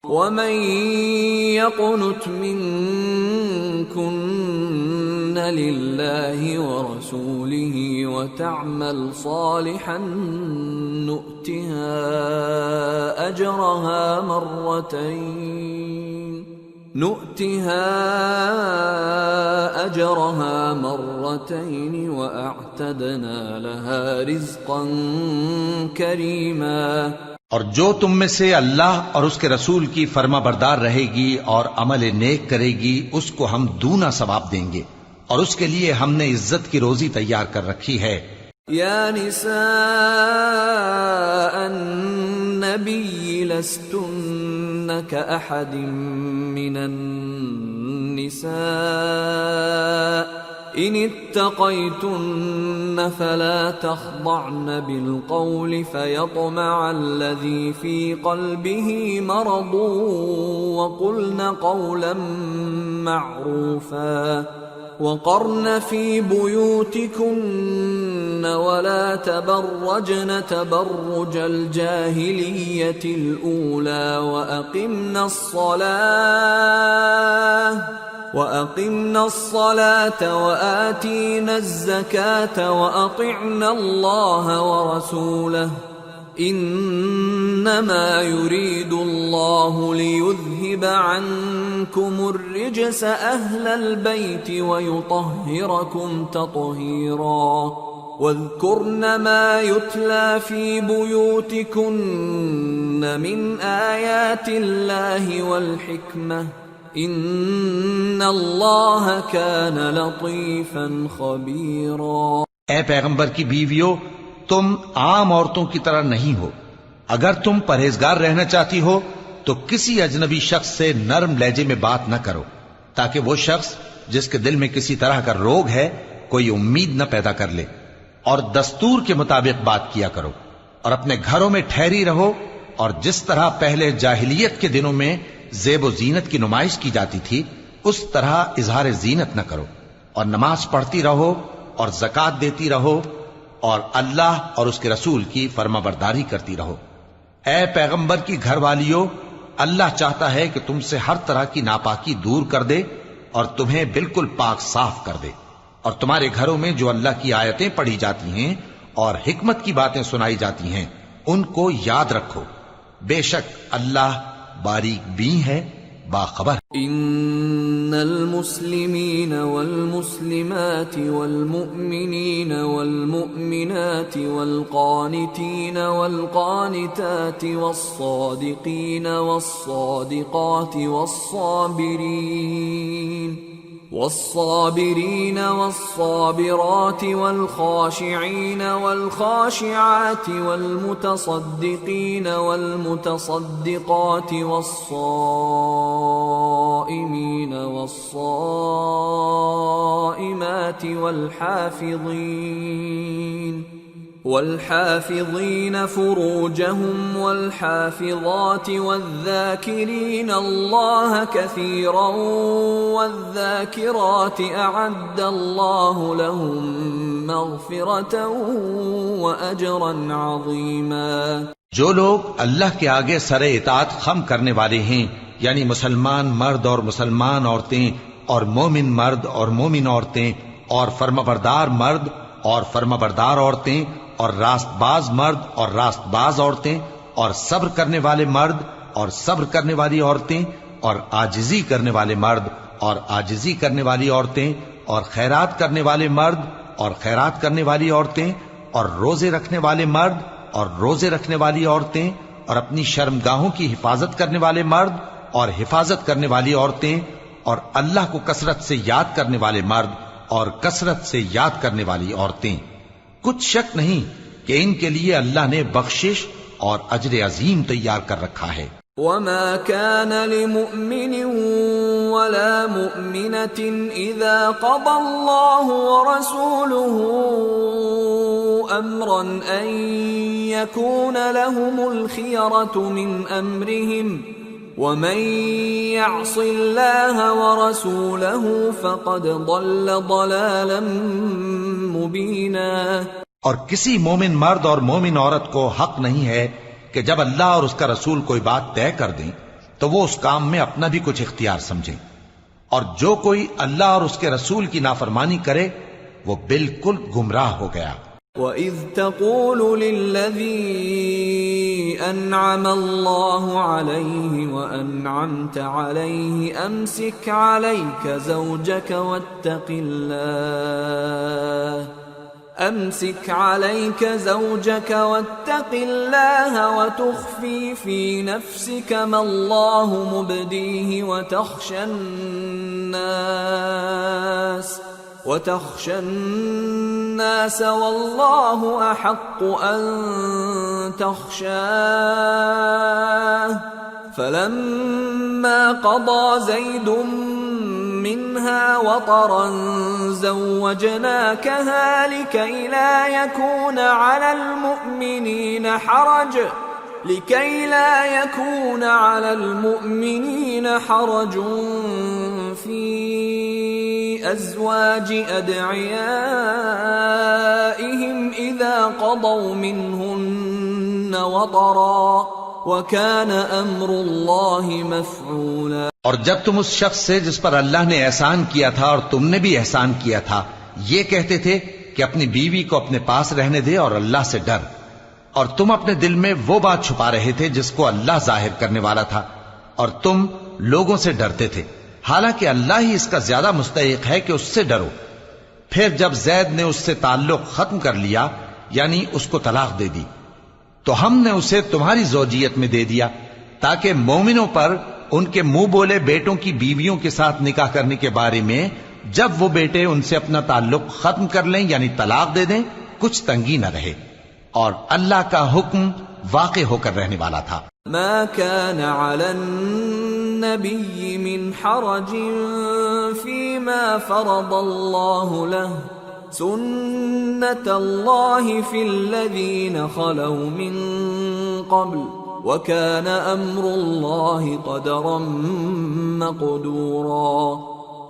ومن يقنت منكن لله ورسوله وتعمل صالحا نؤتها أجرها مرتين وأعتدنا لها رزقا كريما۔ اور جو تم میں سے اللہ اور اس کے رسول کی فرما بردار رہے گی اور عمل نیک کرے گی اس کو ہم دونا ثواب دیں گے، اور اس کے لیے ہم نے عزت کی روزی تیار کر رکھی ہے۔ یا نساء النبی لستن کأحد من النساء ان اتقيتن فلا تخضعن بالقول فيطمع الذي في قلبه مرض وقلن قولا معروفا وقرن في بيوتكن ولا تبرجن تبرج الجاهلية الأولى وأقمنا الصلاة وآتينا الزكاة وأطعنا الله ورسوله إنما يريد الله ليذهب عنكم الرجس أهل البيت ويطهركم تطهيرا واذكرن ما يتلى في بيوتكن من آيات الله والحكمة ان اللہ کان لطیفا خبیرا۔ اے پیغمبر کی بیویو، تم عام عورتوں کی طرح نہیں ہو۔ اگر تم پرہیزگار رہنا چاہتی ہو تو کسی اجنبی شخص سے نرم لہجے میں بات نہ کرو، تاکہ وہ شخص جس کے دل میں کسی طرح کا روگ ہے کوئی امید نہ پیدا کر لے، اور دستور کے مطابق بات کیا کرو، اور اپنے گھروں میں ٹھہری رہو، اور جس طرح پہلے جاہلیت کے دنوں میں زیب و زینت کی نمائش کی جاتی تھی اس طرح اظہار زینت نہ کرو، اور نماز پڑھتی رہو اور زکوٰۃ دیتی رہو، اور اللہ اور اس کے رسول کی فرما برداری کرتی رہو۔ اے پیغمبر کی گھر والیو، اللہ چاہتا ہے کہ تم سے ہر طرح کی ناپاکی دور کر دے اور تمہیں بالکل پاک صاف کر دے، اور تمہارے گھروں میں جو اللہ کی آیتیں پڑھی جاتی ہیں اور حکمت کی باتیں سنائی جاتی ہیں ان کو یاد رکھو، بے شک اللہ باریک بین ہے، باخبر۔ ان المسلمین والمسلمات والمؤمنین والمؤمنات والقانتین والقانتات والصادقین والصادقات والصابرين والصابرات والخاشعين والخاشعات والمتصدقين والمتصدقات والصائمين والصائمات والحافظين فروجهم والحافظات والذاكرين الله كثيرا والذاكرات أعد الله لهم مغفرة وأجرا عظيما۔ جو لوگ اللہ کے آگے سر اطاعت خم کرنے والے ہیں، یعنی مسلمان مرد اور مسلمان عورتیں اور مومن مرد اور مومن عورتیں اور فرمانبردار مرد اور فرمانبردار عورتیں اور راست باز مرد اور راست باز عورتیں اور صبر کرنے والے مرد اور صبر کرنے والی عورتیں اور عاجزی کرنے والے مرد اور عاجزی کرنے والی عورتیں اور خیرات کرنے والے مرد اور خیرات کرنے والی عورتیں اور روزے رکھنے والے مرد اور روزے رکھنے والی عورتیں اور اپنی شرمگاہوں کی حفاظت کرنے والے مرد اور حفاظت کرنے والی عورتیں اور اللہ کو کثرت سے یاد کرنے والے مرد اور کثرت سے یاد کرنے والی عورتیں۔ کچھ شک نہیں کہ ان کے لیے اللہ نے بخشش اور اجر عظیم تیار کر رکھا ہے۔ وما كان لمؤمن ولا مؤمنة إذا قضى الله ورسوله أمرا أن يكون لهم الخيرة من أمرهم ومن يعص الله ورسوله فقد ضل ضلالا مبينا۔ اور کسی مومن مرد اور مومن عورت کو حق نہیں ہے کہ جب اللہ اور اس کا رسول کوئی بات طے کر دیں تو وہ اس کام میں اپنا بھی کچھ اختیار سمجھیں، اور جو کوئی اللہ اور اس کے رسول کی نافرمانی کرے وہ بالکل گمراہ ہو گیا۔ وَإِذْ تَقُولُ لِلَّذِي أَنْعَمَ اللَّهُ عَلَيْهِ وَأَنْعَمْتَ عَلَيْهِ أَمْسِكْ عَلَيْكَ زَوْجَكَ وَاتَّقِ اللَّهَ وَتُخْفِي فِي نَفْسِكَ مَا اللَّهُ مُبْدِيهِ وتخشى الناس والله أحق أن تخشاه فلما قضى زيد منها وطرا زوجناكها لكي لا يكون على المؤمنين حرج في أزواج أدعيائهم إذا قضوا منهن وطرا وكان أمر الله مفعولا۔ اور جب تم اس شخص سے جس پر اللہ نے احسان کیا تھا اور تم نے بھی احسان کیا تھا یہ کہتے تھے کہ اپنی بیوی کو اپنے پاس رہنے دے اور اللہ سے ڈر، اور تم اپنے دل میں وہ بات چھپا رہے تھے جس کو اللہ ظاہر کرنے والا تھا، اور تم لوگوں سے ڈرتے تھے، حالانکہ اللہ ہی اس کا زیادہ مستحق ہے کہ اس سے ڈرو۔ پھر جب زید نے اس سے تعلق ختم کر لیا یعنی اس کو طلاق دے دی تو ہم نے اسے تمہاری زوجیت میں دے دیا تاکہ مومنوں پر ان کے منہ بولے بیٹوں کی بیویوں کے ساتھ نکاح کرنے کے بارے میں جب وہ بیٹے ان سے اپنا تعلق ختم کر لیں یعنی طلاق دے دیں کچھ تنگی نہ رہے، اور اللہ کا حکم واقع ہو کر رہنے والا تھا۔ ما كان على النبي من حرج فيما فرض الله له سنة الله في الذين خلوا من قبل وكان أمر الله قدرا مقدورا۔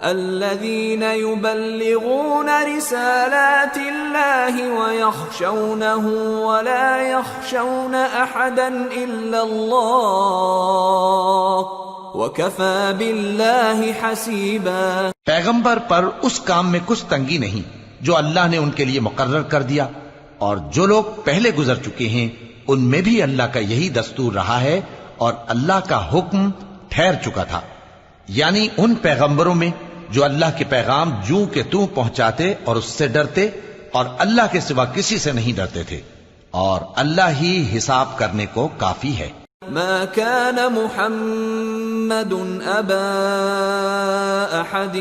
الذين يبلغون رسالات الله ويخشونه ولا يخشون أحدا إلا الله وكفى بالله حسيبا۔ پیغمبر پر اس کام میں کچھ تنگی نہیں جو اللہ نے ان کے لیے مقرر کر دیا، اور جو لوگ پہلے گزر چکے ہیں ان میں بھی اللہ کا یہی دستور رہا ہے، اور اللہ کا حکم ٹھہر چکا تھا، یعنی ان پیغمبروں میں جو اللہ کے پیغام جوں کہ توں پہنچاتے اور اس سے ڈرتے اور اللہ کے سوا کسی سے نہیں ڈرتے تھے، اور اللہ ہی حساب کرنے کو کافی ہے۔ ما كان محمد أبا أحد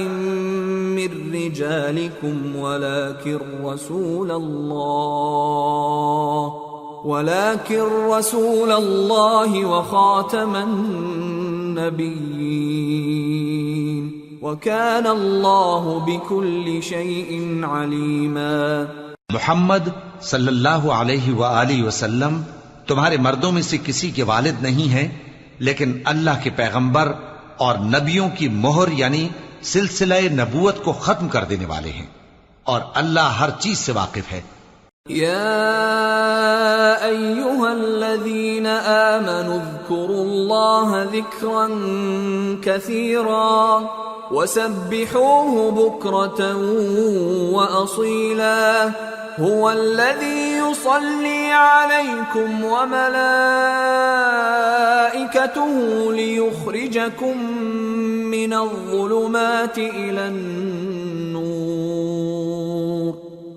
من رجالكم ولكن رسول الله وخاتم النبيين وَكَانَ اللَّهُ بِكُلِّ شَيْءٍ عَلِيمًا۔ محمد صلی اللہ علیہ وآلہ وسلم تمہارے مردوں میں سے کسی کے والد نہیں ہیں، لیکن اللہ کے پیغمبر اور نبیوں کی مہر یعنی سلسلہ نبوت کو ختم کر دینے والے ہیں، اور اللہ ہر چیز سے واقف ہے۔ يا أيها الذين آمنوا اذكروا الله ذكرا كثيرا وسبحوه بكرة وأصيلا هو الذي يصلي عليكم وملائكته ليخرجكم من الظلمات إلى النور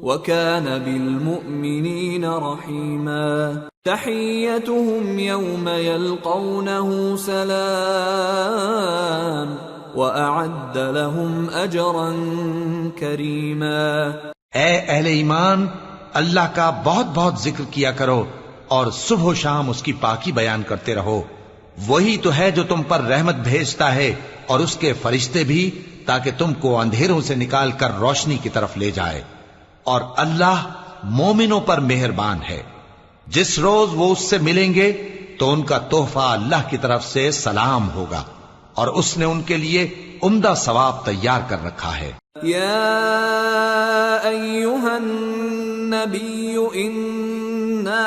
وكان بالمؤمنين رحيما تحيتهم يوم يلقونه سلام وأعد لهم أجرا كريما۔ اے اہل ایمان، اللہ کا بہت بہت ذکر کیا کرو اور صبح و شام اس کی پاکی بیان کرتے رہو، وہی تو ہے جو تم پر رحمت بھیجتا ہے اور اس کے فرشتے بھی، تاکہ تم کو اندھیروں سے نکال کر روشنی کی طرف لے جائے، اور اللہ مومنوں پر مہربان ہے۔ جس روز وہ اس سے ملیں گے تو ان کا تحفہ اللہ کی طرف سے سلام ہوگا، اور اس نے ان کے لیے عمدہ ثواب تیار کر رکھا ہے۔ یا ایھا النبی انا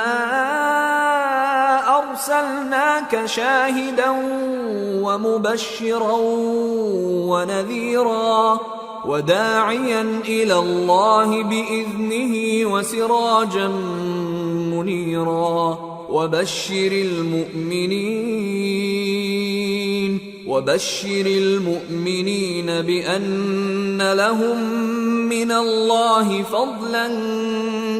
أرسلناك شاهدا ومبشرا ونذيرا وداعيا إلى الله بإذنه وسراجا منيرا وبشر المؤمنين بأن لهم من الله فضلا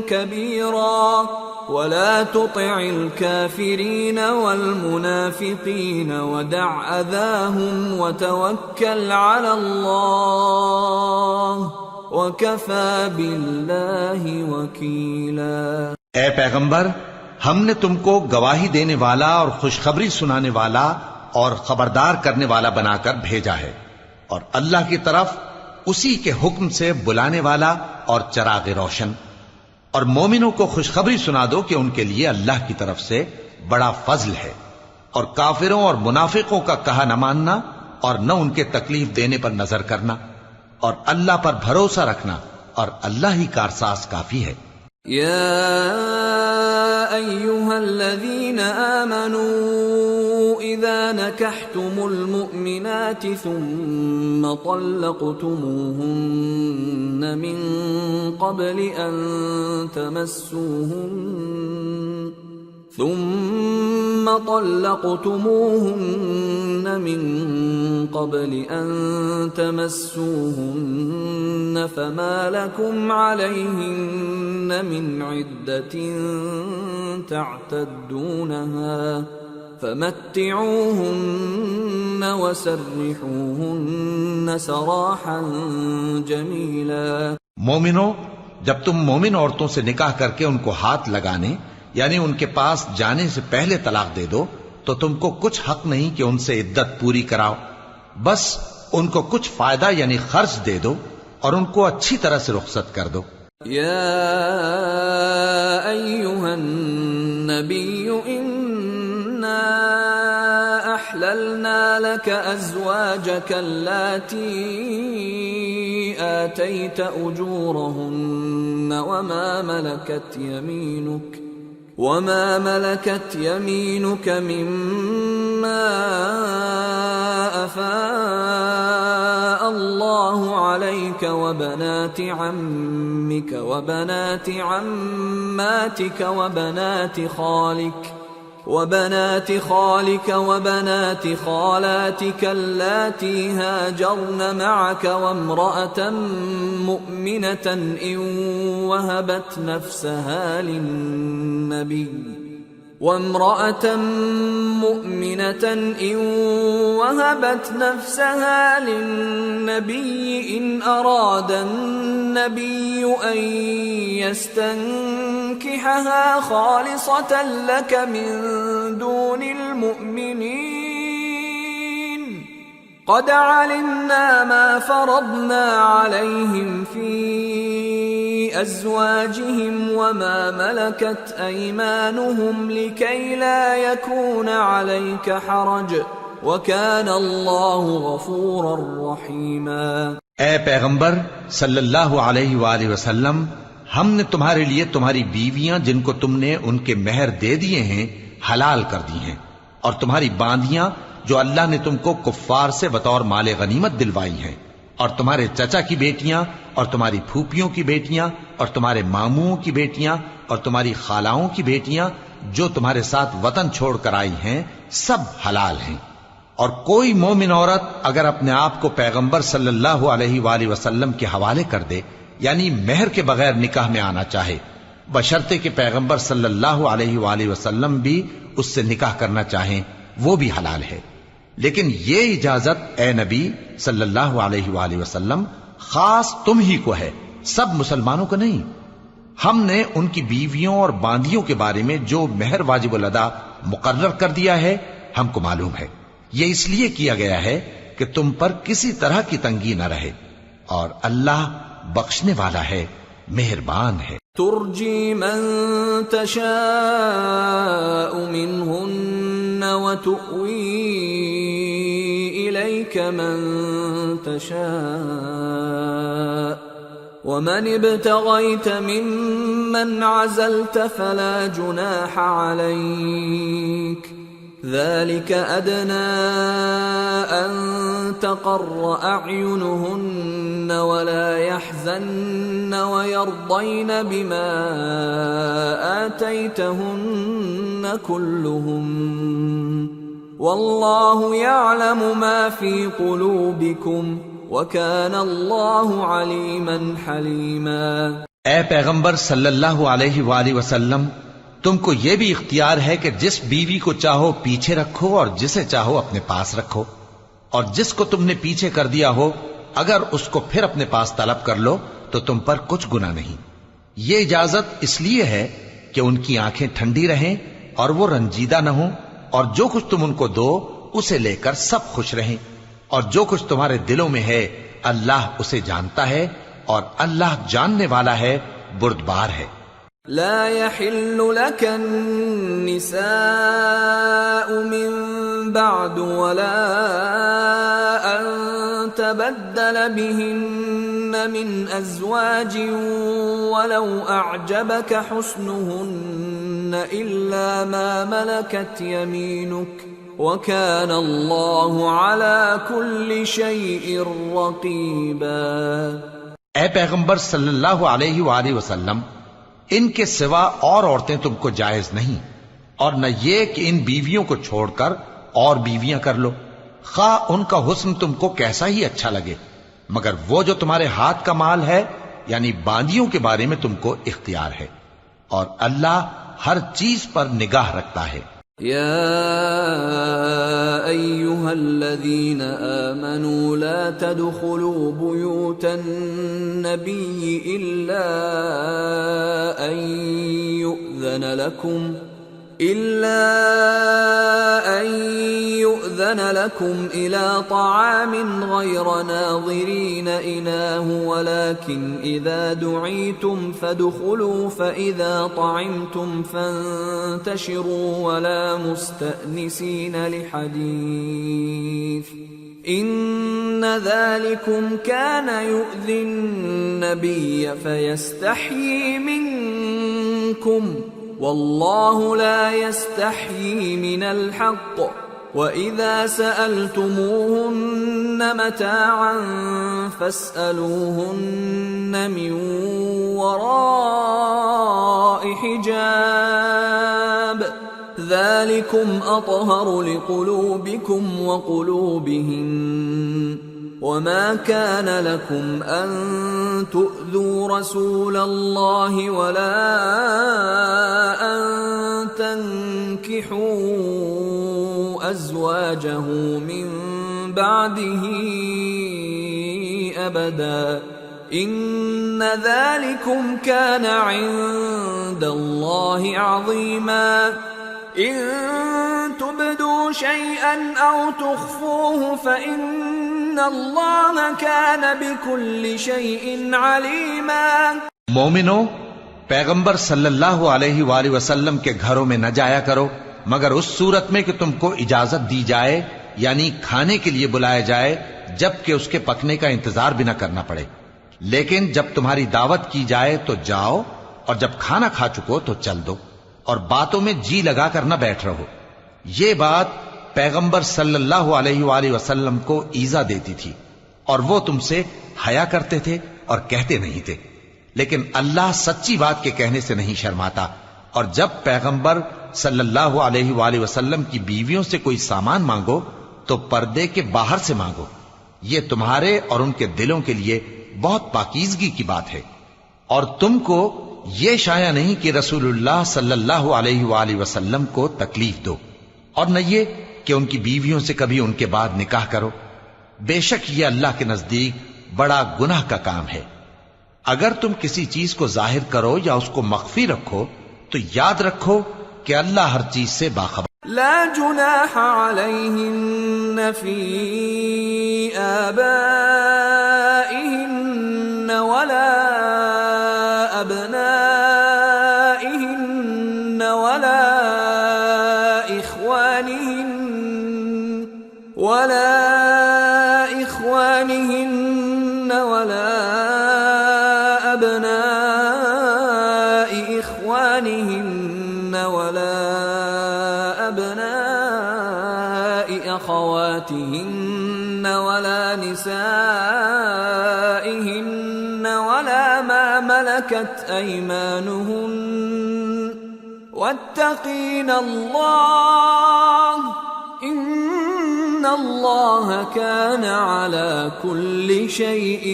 كبيرا ولا تطع الكافرين والمنافقين ودع أذاهم وتوكل على الله وكفى بالله وكيلا۔ اے پیغمبر، ہم نے تم کو گواہی دینے والا اور خوشخبری سنانے والا اور خبردار کرنے والا بنا کر بھیجا ہے، اور اللہ کی طرف اسی کے حکم سے بلانے والا اور چراغ روشن۔ اور مومنوں کو خوشخبری سنا دو کہ ان کے لیے اللہ کی طرف سے بڑا فضل ہے، اور کافروں اور منافقوں کا کہا نہ ماننا اور نہ ان کے تکلیف دینے پر نظر کرنا، اور اللہ پر بھروسہ رکھنا، اور اللہ ہی کارساز کافی ہے۔ يا أيها الذين آمنوا إذا نكحتم المؤمنات ثم طلقتموهن من قبل أن تمسوهن فما لكم عليهن من عدة تعتدونها فمتعوهن وسرحوهن سراحا جميلا۔ مومنو، جب تم مومن عورتوں سے نکاح کر کے ان کو ہاتھ لگانے یعنی ان کے پاس جانے سے پہلے طلاق دے دو تو تم کو کچھ حق نہیں کہ ان سے عدت پوری کراؤ، بس ان کو کچھ فائدہ یعنی خرچ دے دو اور ان کو اچھی طرح سے رخصت کر دو۔ یا ایھا النبی انا احللنا لك ازواجك اللاتی آتیت اجورهن وما ملكت يمينك مما أفاء الله عليك وبنات عمك وبنات عماتك وبنات خالك وبنات خالاتك اللاتي هاجرن معك وامرأة مؤمنة إن وهبت نفسها للنبي إن أراد النبي أن يستنكحها خالصة لك من دون المؤمنين قد علمنا ما فرضنا عليهم في أزواجهم وما ملكت أيمانهم لكي لا يكون عليك حرج وكان الله غفورا رحيما۔ اے پیغمبر صلی اللہ علیہ وآلہ وسلم، ہم نے تمہارے لیے تمہاری بیویاں جن کو تم نے ان کے مہر دے دیے ہیں حلال کر دی ہیں، اور تمہاری باندیاں جو اللہ نے تم کو کفار سے بطور مال غنیمت دلوائی ہیں، اور تمہارے چچا کی بیٹیاں اور تمہاری پھوپھیوں کی بیٹیاں اور تمہارے ماموں کی بیٹیاں اور تمہاری خالاؤں کی بیٹیاں جو تمہارے ساتھ وطن چھوڑ کر آئی ہیں، سب حلال ہیں۔ اور کوئی مومن عورت اگر اپنے آپ کو پیغمبر صلی اللہ علیہ وآلہ وسلم کے حوالے کر دے یعنی مہر کے بغیر نکاح میں آنا چاہے، بشرطے کہ پیغمبر صلی اللہ علیہ وآلہ وسلم بھی اس سے نکاح کرنا چاہیں، وہ بھی حلال ہے۔ لیکن یہ اجازت اے نبی صلی اللہ علیہ وآلہ وسلم خاص تم ہی کو ہے، سب مسلمانوں کو نہیں۔ ہم نے ان کی بیویوں اور باندیوں کے بارے میں جو مہر واجب الادا مقرر کر دیا ہے ہم کو معلوم ہے، یہ اس لیے کیا گیا ہے کہ تم پر کسی طرح کی تنگی نہ رہے، اور اللہ بخشنے والا ہے، مہربان ہے۔ ترجی من تشاء منہن وتؤوی الیک من تشاء ومن ابتغيت ممن عزلت فلا جناح عليك ذلك أدنى أن تقر أعينهن ولا يحزن ويرضين بما آتيتهن كلهم والله يعلم ما في قلوبكم وَكَانَ اللَّهُ عَلِيمًا حَلِيمًا۔ اے پیغمبر صلی اللہ علیہ وآلہ وسلم، تم کو یہ بھی اختیار ہے کہ جس بیوی کو چاہو پیچھے رکھو اور جسے چاہو اپنے پاس رکھو، اور جس کو تم نے پیچھے کر دیا ہو اگر اس کو پھر اپنے پاس طلب کر لو تو تم پر کچھ گناہ نہیں۔ یہ اجازت اس لیے ہے کہ ان کی آنکھیں ٹھنڈی رہیں اور وہ رنجیدہ نہ ہوں، اور جو کچھ تم ان کو دو اسے لے کر سب خوش رہیں، اور جو کچھ تمہارے دلوں میں ہے اللہ اسے جانتا ہے، اور اللہ جاننے والا ہے، بردبار ہے۔ لا يحل لك النساء من بعد ولا أن تبدل بهن من أزواج ولو أعجبك حسنهن إلا ما ملكت يمينك وَكَانَ اللَّهُ عَلَى كُلِّ شَيْءٍ رَقِيبًا۔ اے پیغمبر صلی اللہ علیہ وآلہ وسلم، ان کے سوا اور عورتیں تم کو جائز نہیں، اور نہ یہ کہ ان بیویوں کو چھوڑ کر اور بیویاں کر لو، خواہ ان کا حسن تم کو کیسا ہی اچھا لگے، مگر وہ جو تمہارے ہاتھ کا مال ہے یعنی باندیوں کے بارے میں تم کو اختیار ہے، اور اللہ ہر چیز پر نگاہ رکھتا ہے۔ يا أيها الذين آمنوا لا تدخلوا بيوت النبي إلا أن يؤذن لكم إلى طعام غير ناظرين إناه ولكن إذا دعيتم فادخلوا فإذا طعمتم فانتشروا ولا مستأنسين لحديث إن ذلكم كان يؤذي النبي فيستحيي منكم والله لا يستحيي من الحق وَإِذَا سَأَلْتُمُوهُنَّ مَتَاعًا فَاسْأَلُوهُنَّ مِنْ وَرَاءِ حِجَابٍ ذَلِكُمْ أَطْهَرُ لِقُلُوبِكُمْ وَقُلُوبِهِنَّ وَمَا كَانَ لَكُمْ أَن تُؤْذُوا رَسُولَ اللَّهِ وَلَا أَن تَنكِحُوا أَزْوَاجَهُ مِن بَعْدِهِ أَبَدًا إِنَّ ذَلِكُمْ كَانَ عِندَ اللَّهِ عَظِيمًا إِن تُبْدُوا شَيْئًا أَوْ تُخْفُوهُ فَإِنَّ اللَّهَ كَانَ بِكُلِّ شَيْءٍ عَلِيمًا۔ مومنو، پیغمبر صلی اللہ علیہ وآلہ وسلم کے گھروں میں نہ جایا کرو مگر اس صورت میں کہ تم کو اجازت دی جائے، یعنی کھانے کے لیے بلایا جائے جبکہ اس کے پکنے کا انتظار بھی نہ کرنا پڑے، لیکن جب تمہاری دعوت کی جائے تو جاؤ، اور جب کھانا کھا چکو تو چل دو، اور باتوں میں جی لگا کر نہ بیٹھ رہو۔ یہ بات پیغمبر صلی اللہ علیہ وآلہ وسلم کو ایذا دیتی تھی، اور وہ تم سے حیا کرتے تھے اور کہتے نہیں تھے، لیکن اللہ سچی بات کے کہنے سے نہیں شرماتا، اور جب پیغمبر صلی اللہ علیہ وآلہ وسلم کی بیویوں سے کوئی سامان مانگو تو پردے کے باہر سے مانگو، یہ تمہارے اور ان کے دلوں کے لیے بہت پاکیزگی کی بات ہے۔ اور تم کو یہ شایع نہیں کہ رسول اللہ صلی اللہ علیہ وآلہ وسلم کو تکلیف دو، اور نہ یہ کہ ان کی بیویوں سے کبھی ان کے بعد نکاح کرو، بے شک یہ اللہ کے نزدیک بڑا گناہ کا کام ہے۔ اگر تم کسی چیز کو ظاہر کرو یا اس کو مخفی رکھو تو یاد رکھو کہ اللہ ہر چیز سے باخبر۔ لا جناح علیہن فی آبائہن ولا ابنائہن ولا اخوانہن ولا ولا نسائهن ولا ما ملكت أيمانهن واتقين الله إن الله كان على كل شيء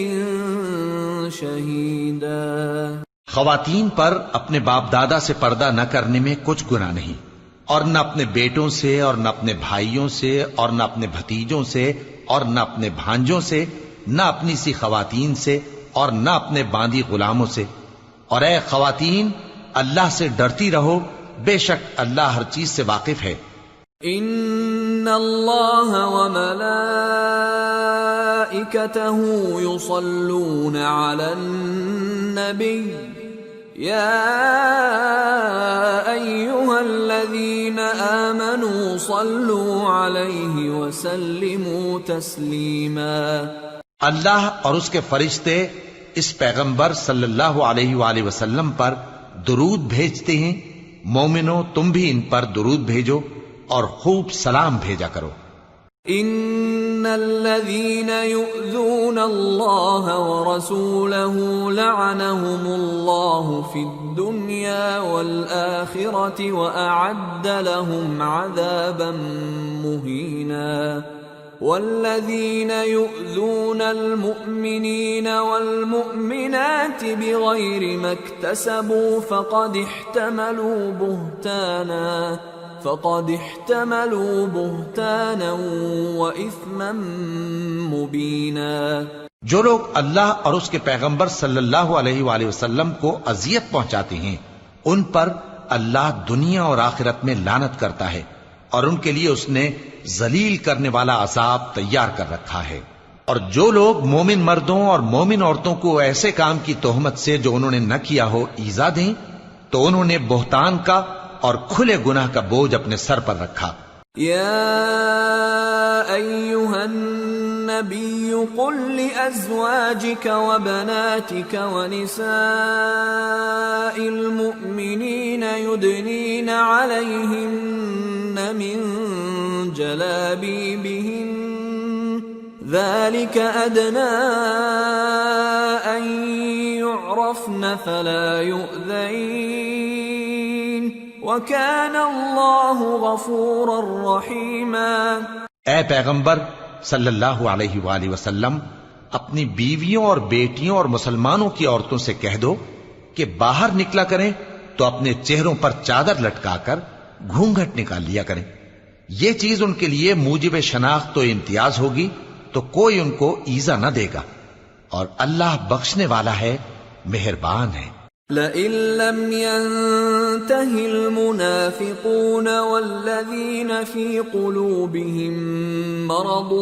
شهيدا۔ خواتین پر اپنے باپ دادا سے پردہ نہ کرنے میں کچھ گناہ نہیں، اور نہ اپنے بیٹوں سے اور نہ اپنے بھائیوں سے اور نہ اپنے بھتیجوں سے اور نہ اپنے بھانجوں سے، نہ اپنی سی خواتین سے اور نہ اپنے باندی غلاموں سے۔ اور اے خواتین، اللہ سے ڈرتی رہو، بے شک اللہ ہر چیز سے واقف ہے۔ ان اللہ وملائکته یصلون علی النبی یا ایها الذین آمنوا صلوا علیہ وسلموا تسلیما۔ اللہ اور اس کے فرشتے اس پیغمبر صلی اللہ علیہ وآلہ وسلم پر درود بھیجتے ہیں۔ مومنو، تم بھی ان پر درود بھیجو اور خوب سلام بھیجا کرو۔ ان الذين يؤذون الله ورسوله لعنهم الله في الدنيا والآخرة وأعد لهم عذابا مهينا والذين يؤذون المؤمنين والمؤمنات بغير ما اكتسبوا فقد احتملوا بهتانا وإثما مبينا۔ جو لوگ اللہ اور اس کے پیغمبر صلی اللہ علیہ وآلہ وسلم کو اذیت پہنچاتے ہیں، ان پر اللہ دنیا اور آخرت میں لعنت کرتا ہے، اور ان کے لیے اس نے ذلیل کرنے والا عذاب تیار کر رکھا ہے۔ اور جو لوگ مومن مردوں اور مومن عورتوں کو ایسے کام کی تہمت سے جو انہوں نے نہ کیا ہو ایذا دیں، تو انہوں نے بہتان کا اور کھلے گناہ کا بوجھ اپنے سر پر رکھا۔ یا ایھا النبی قل لأزواجک وبناتک ونساء المؤمنین یدنین علیہن من جلابیبہن ذلك أدنى أن يعرفن فلا يؤذين وَكَانَ اللَّهُ غَفُورًا رَحِيمًا۔ اے پیغمبر صلی اللہ علیہ وآلہ وسلم، اپنی بیویوں اور بیٹیوں اور مسلمانوں کی عورتوں سے کہہ دو کہ باہر نکلا کریں تو اپنے چہروں پر چادر لٹکا کر گھونگھٹ نکال لیا کریں۔ یہ چیز ان کے لیے موجب شناخت و امتیاز ہوگی تو کوئی ان کو ایذا نہ دے گا، اور اللہ بخشنے والا ہے، مہربان ہے۔ لئن لم ينته المنافقون والذين في قلوبهم مرض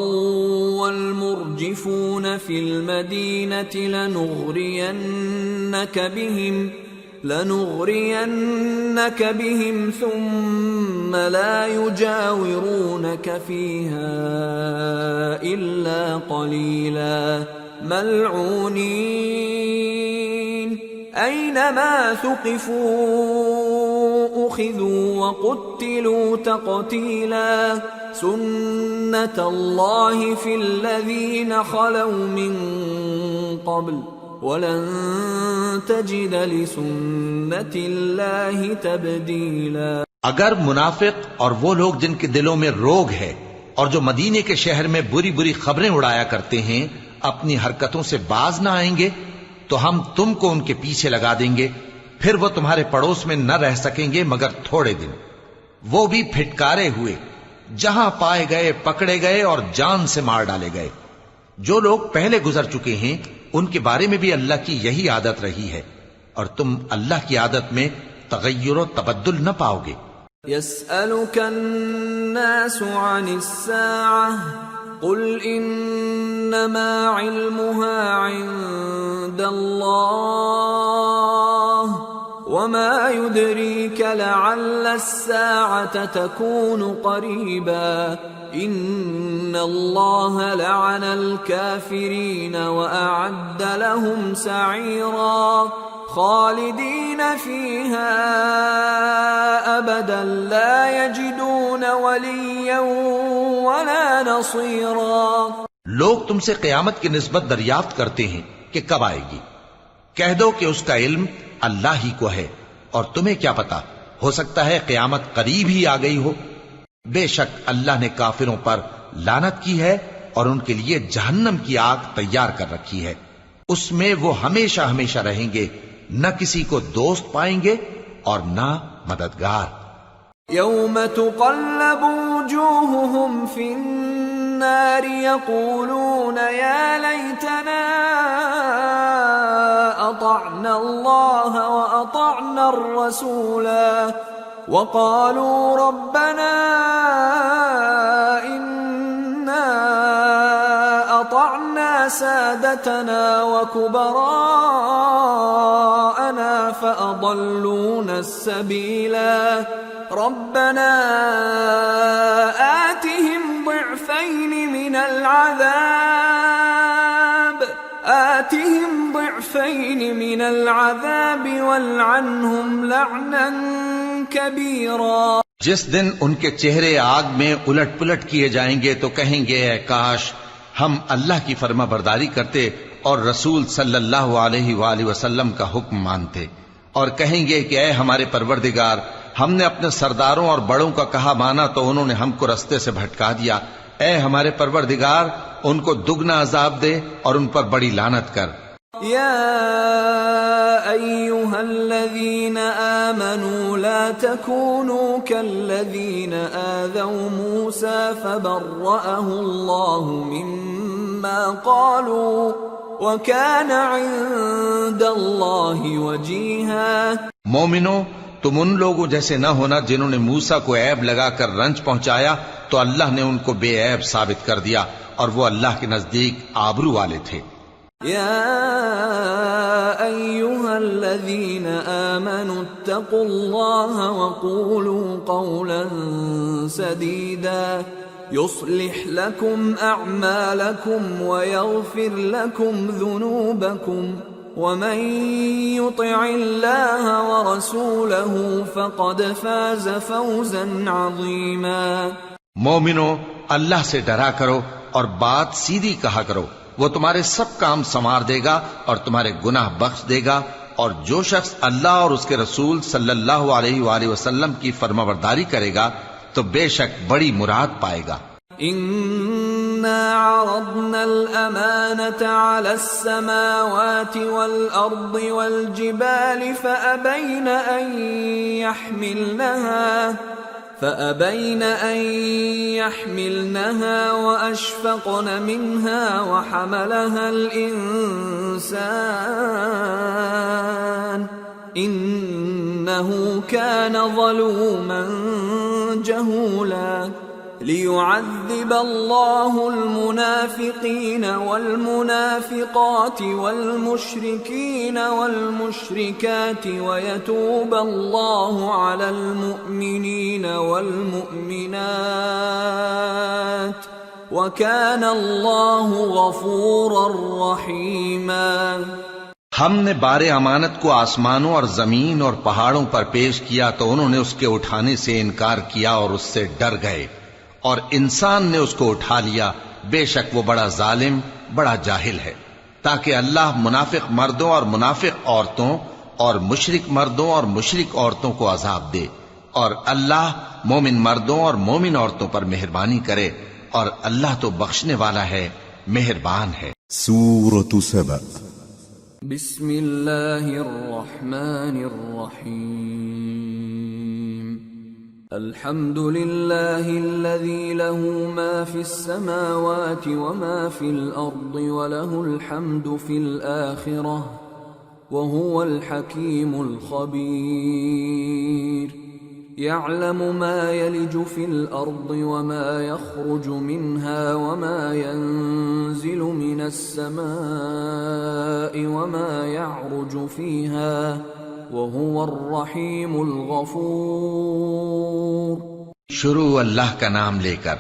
والمرجفون في المدينة لنغرينك بهم ثم لا يجاورونك فيها إلا قليلا ملعونين أينما ثقفوا أخذوا وقتلوا تقتيلا سنة الله في الذين خلوا من قبل وَلَن تَجِدَ لِسُنَّةِ اللَّهِ تَبْدِيلًا۔ اگر منافق اور وہ لوگ جن کے دلوں میں روگ ہے اور جو مدینے کے شہر میں بری بری خبریں اڑایا کرتے ہیں اپنی حرکتوں سے باز نہ آئیں گے تو ہم تم کو ان کے پیچھے لگا دیں گے، پھر وہ تمہارے پڑوس میں نہ رہ سکیں گے مگر تھوڑے دن، وہ بھی پھٹکارے ہوئے، جہاں پائے گئے پکڑے گئے اور جان سے مار ڈالے گئے۔ جو لوگ پہلے گزر چکے ہیں ان کے بارے میں بھی اللہ کی یہی عادت رہی ہے، اور تم اللہ کی عادت میں تغیر و تبدل نہ پاؤ گے۔ يسألك الناس عن الساعة قل إنما علمها عند الله وما يدريك لعل الساعة تكون قريبا إن الله لعن الكافرين وأعد لهم سعيرا خالدین فیہا ابدا لا یجدون ولیا ولا نصیرا۔ لوگ تم سے قیامت کی نسبت دریافت کرتے ہیں کہ کب آئے گی، کہہ دو کہ اس کا علم اللہ ہی کو ہے، اور تمہیں کیا پتا، ہو سکتا ہے قیامت قریب ہی آ گئی ہو۔ بے شک اللہ نے کافروں پر لعنت کی ہے اور ان کے لیے جہنم کی آگ تیار کر رکھی ہے، اس میں وہ ہمیشہ ہمیشہ رہیں گے، نہ کسی کو دوست پائیں گے اور نہ مددگار۔ یوم تقلب وجوہہم فی النار یقولون یا لیتنا اطعنا اللہ واطعنا الرسولا وقالوا ربنا انا اطعنا سادتنا وكبراءنا فأضلونا السبيلا ربنا آتهم ضعفين من العذاب والعنهم لعنا كبيرا۔ جس دن ان کے چہرے آگ میں الٹ پلٹ کیے جائیں گے تو کہیں گے اے کاش ہم اللہ کی فرما برداری کرتے اور رسول صلی اللہ علیہ وآلہ وسلم کا حکم مانتے، اور کہیں گے کہ اے ہمارے پروردگار، ہم نے اپنے سرداروں اور بڑوں کا کہا مانا تو انہوں نے ہم کو رستے سے بھٹکا دیا، اے ہمارے پروردگار ان کو دگنا عذاب دے اور ان پر بڑی لعنت کر۔ یا ایہا الذین آمنوا لا تکونوا کالذین آذوا موسیٰ فبرأہ اللہ مما قالوا وکان عند اللہ وجیہا۔ مومنو، تم ان لوگوں جیسے نہ ہونا جنہوں نے موسیٰ کو عیب لگا کر رنج پہنچایا تو اللہ نے ان کو بے عیب ثابت کر دیا اور وہ اللہ کے نزدیک آبرو والے تھے۔ یا ایہا الذین آمنوا اتقوا اللہ وقولوا قولا سدیدا يصلح لكم أعمالكم ويغفر لكم ذنوبكم ومن يطع الله ورسوله فقد فاز فوزا عظيما۔ مومنو، اللہ سے ڈرا کرو اور بات سیدھی کہا کرو، وہ تمہارے سب کام سنوار دے گا اور تمہارے گناہ بخش دے گا، اور جو شخص اللہ اور اس کے رسول صلی اللہ علیہ وآلہ وسلم کی فرمانبرداری کرے گا تو بے شک بڑی مراد پائے گا۔ إنا عرضنا الأمانة على السماوات والأرض والجبال فأبين أن يحملنها وأشفقن منها وحملها الإنسان إنه كان ظلوما جهولا ليعذب الله المنافقين والمنافقات والمشركين والمشركات ويتوب الله على المؤمنين والمؤمنات وكان الله غفورا رحيما۔ ہم نے بار امانت کو آسمانوں اور زمین اور پہاڑوں پر پیش کیا تو انہوں نے اس کے اٹھانے سے انکار کیا اور اس سے ڈر گئے، اور انسان نے اس کو اٹھا لیا، بے شک وہ بڑا ظالم بڑا جاہل ہے، تاکہ اللہ منافق مردوں اور منافق عورتوں اور مشرک مردوں اور مشرک عورتوں کو عذاب دے، اور اللہ مومن مردوں اور مومن عورتوں پر مہربانی کرے، اور اللہ تو بخشنے والا ہے، مہربان ہے۔ سورة سبأ۔ بسم اللہ الرحمن الرحیم۔ الحمد للہ الذی له ما فی السماوات وما فی الارض وله الحمد فی الآخرة وهو الحکیم الخبیر۔ يعلم ما يلج في الأرض وما يخرج منها وما ينزل من السماء وما يعرج فيها وهو الرحيم الغفور۔ شروع اللہ کا نام لے کر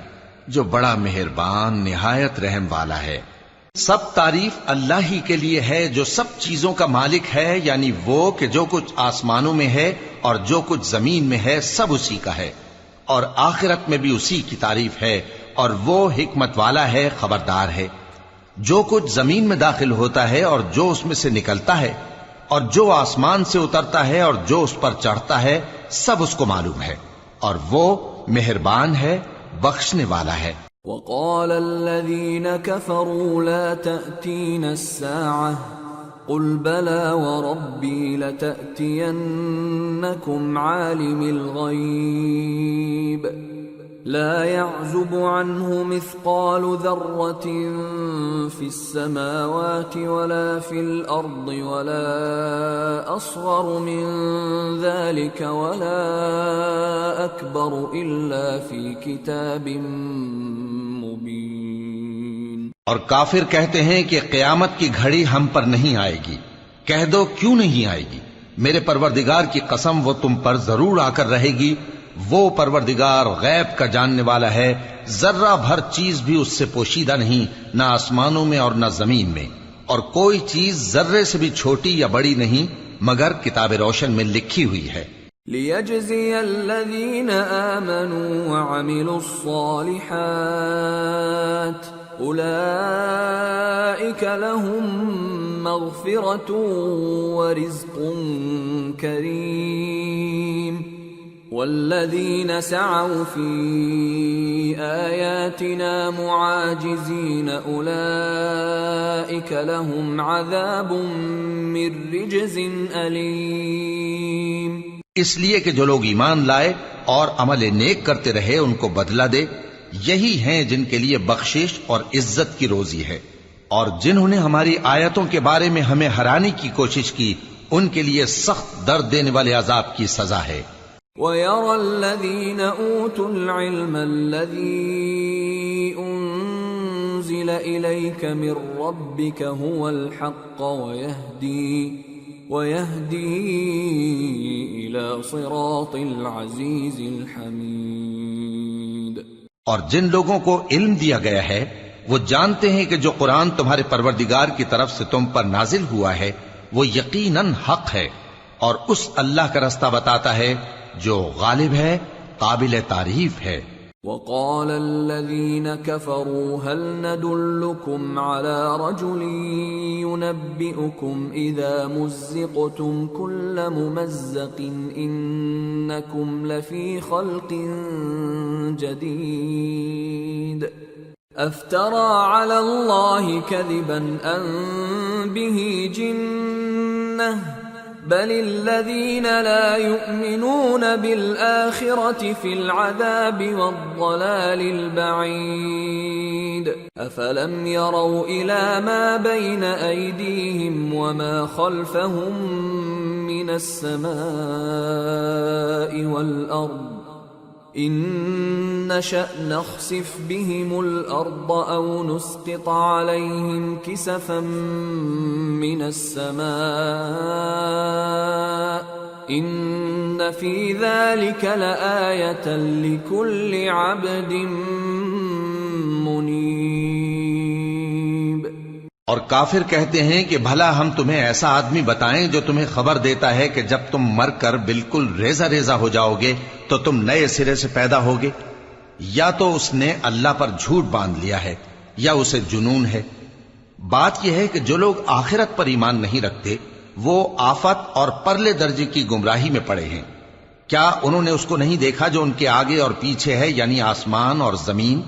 جو بڑا مہربان نہایت رحم والا ہے۔ سب تعریف اللہ ہی کے لیے ہے جو سب چیزوں کا مالک ہے، یعنی وہ کہ جو کچھ آسمانوں میں ہے اور جو کچھ زمین میں ہے سب اسی کا ہے، اور آخرت میں بھی اسی کی تعریف ہے، اور وہ حکمت والا ہے، خبردار ہے۔ جو کچھ زمین میں داخل ہوتا ہے اور جو اس میں سے نکلتا ہے اور جو آسمان سے اترتا ہے اور جو اس پر چڑھتا ہے سب اس کو معلوم ہے، اور وہ مہربان ہے، بخشنے والا ہے۔ وقال الذين كفروا لا تأتين الساعة قل بلى وربي لتأتينكم عالم الغيب لا يعزب عنه مثقال ذرة في السماوات ولا في الأرض ولا أصغر من ذلك ولا أكبر إلا في كتاب مبين۔ اور کافر کہتے ہیں کہ قیامت کی گھڑی ہم پر نہیں آئے گی۔ کہہ دو کیوں نہیں آئے گی؟ میرے پروردگار کی قسم وہ تم پر ضرور آ کر رہے گی۔ وہ پروردگار غیب کا جاننے والا ہے، ذرہ بھر چیز بھی اس سے پوشیدہ نہیں، نہ آسمانوں میں اور نہ زمین میں، اور کوئی چیز ذرے سے بھی چھوٹی یا بڑی نہیں مگر کتاب روشن میں لکھی ہوئی ہے۔ لِيَجْزِيَ الَّذِينَ آمَنُوا وَعَمِلُوا الصَّالِحَاتِ أُولَئِكَ لَهُم مَّغْفِرَةٌ وَرِزْقٌ كَرِيمٌ والذين سعوا في آياتنا معاجزين أولئك لهم عذاب من رجز أليم۔ اس لیے کہ جو لوگ ایمان لائے اور عمل نیک کرتے رہے ان کو بدلہ دے، یہی ہیں جن کے لیے بخشش اور عزت کی روزی ہے، اور جنہوں نے ہماری آیتوں کے بارے میں ہمیں ہرانے کی کوشش کی ان کے لیے سخت درد دینے والے عذاب کی سزا ہے۔ وَيَرَى الَّذِينَ أُوتُوا الْعِلْمَ الَّذِي أُنزِلَ إِلَيْكَ مِن رَّبِّكَ هُوَ الْحَقَّ وَيَهْدِي إِلَى صِرَاطِ الْعَزِيزِ الْحَمِيدِ۔ اور جن لوگوں کو علم دیا گیا ہے وہ جانتے ہیں کہ جو قرآن تمہارے پروردگار کی طرف سے تم پر نازل ہوا ہے وہ یقیناً حق ہے، اور اس اللہ کا رستہ بتاتا ہے جو غالب ہے، قابل تعریف ہے۔ وقال الذين كفروا هل ندلكم على رجل ينبئكم إذا مزقتم كل ممزق إنكم لفي خلق جديد أفترى على الله كذبا أم به جنة بل الذين لا يؤمنون بالآخرة في العذاب والضلال البعيد أفلم يروا إلى ما بين أيديهم وما خلفهم من السماء والأرض إن نشأ نخسف بهم الأرض أو نسقط عليهم كسفا من السماء إن في ذلك لآية لكل عبد منيب۔ اور کافر کہتے ہیں کہ بھلا ہم تمہیں ایسا آدمی بتائیں جو تمہیں خبر دیتا ہے کہ جب تم مر کر بالکل ریزہ ریزہ ہو جاؤ گے تو تم نئے سرے سے پیدا ہوگے؟ یا تو اس نے اللہ پر جھوٹ باندھ لیا ہے یا اسے جنون ہے۔ بات یہ ہے کہ جو لوگ آخرت پر ایمان نہیں رکھتے وہ آفت اور پرلے درجے کی گمراہی میں پڑے ہیں۔ کیا انہوں نے اس کو نہیں دیکھا جو ان کے آگے اور پیچھے ہے، یعنی آسمان اور زمین؟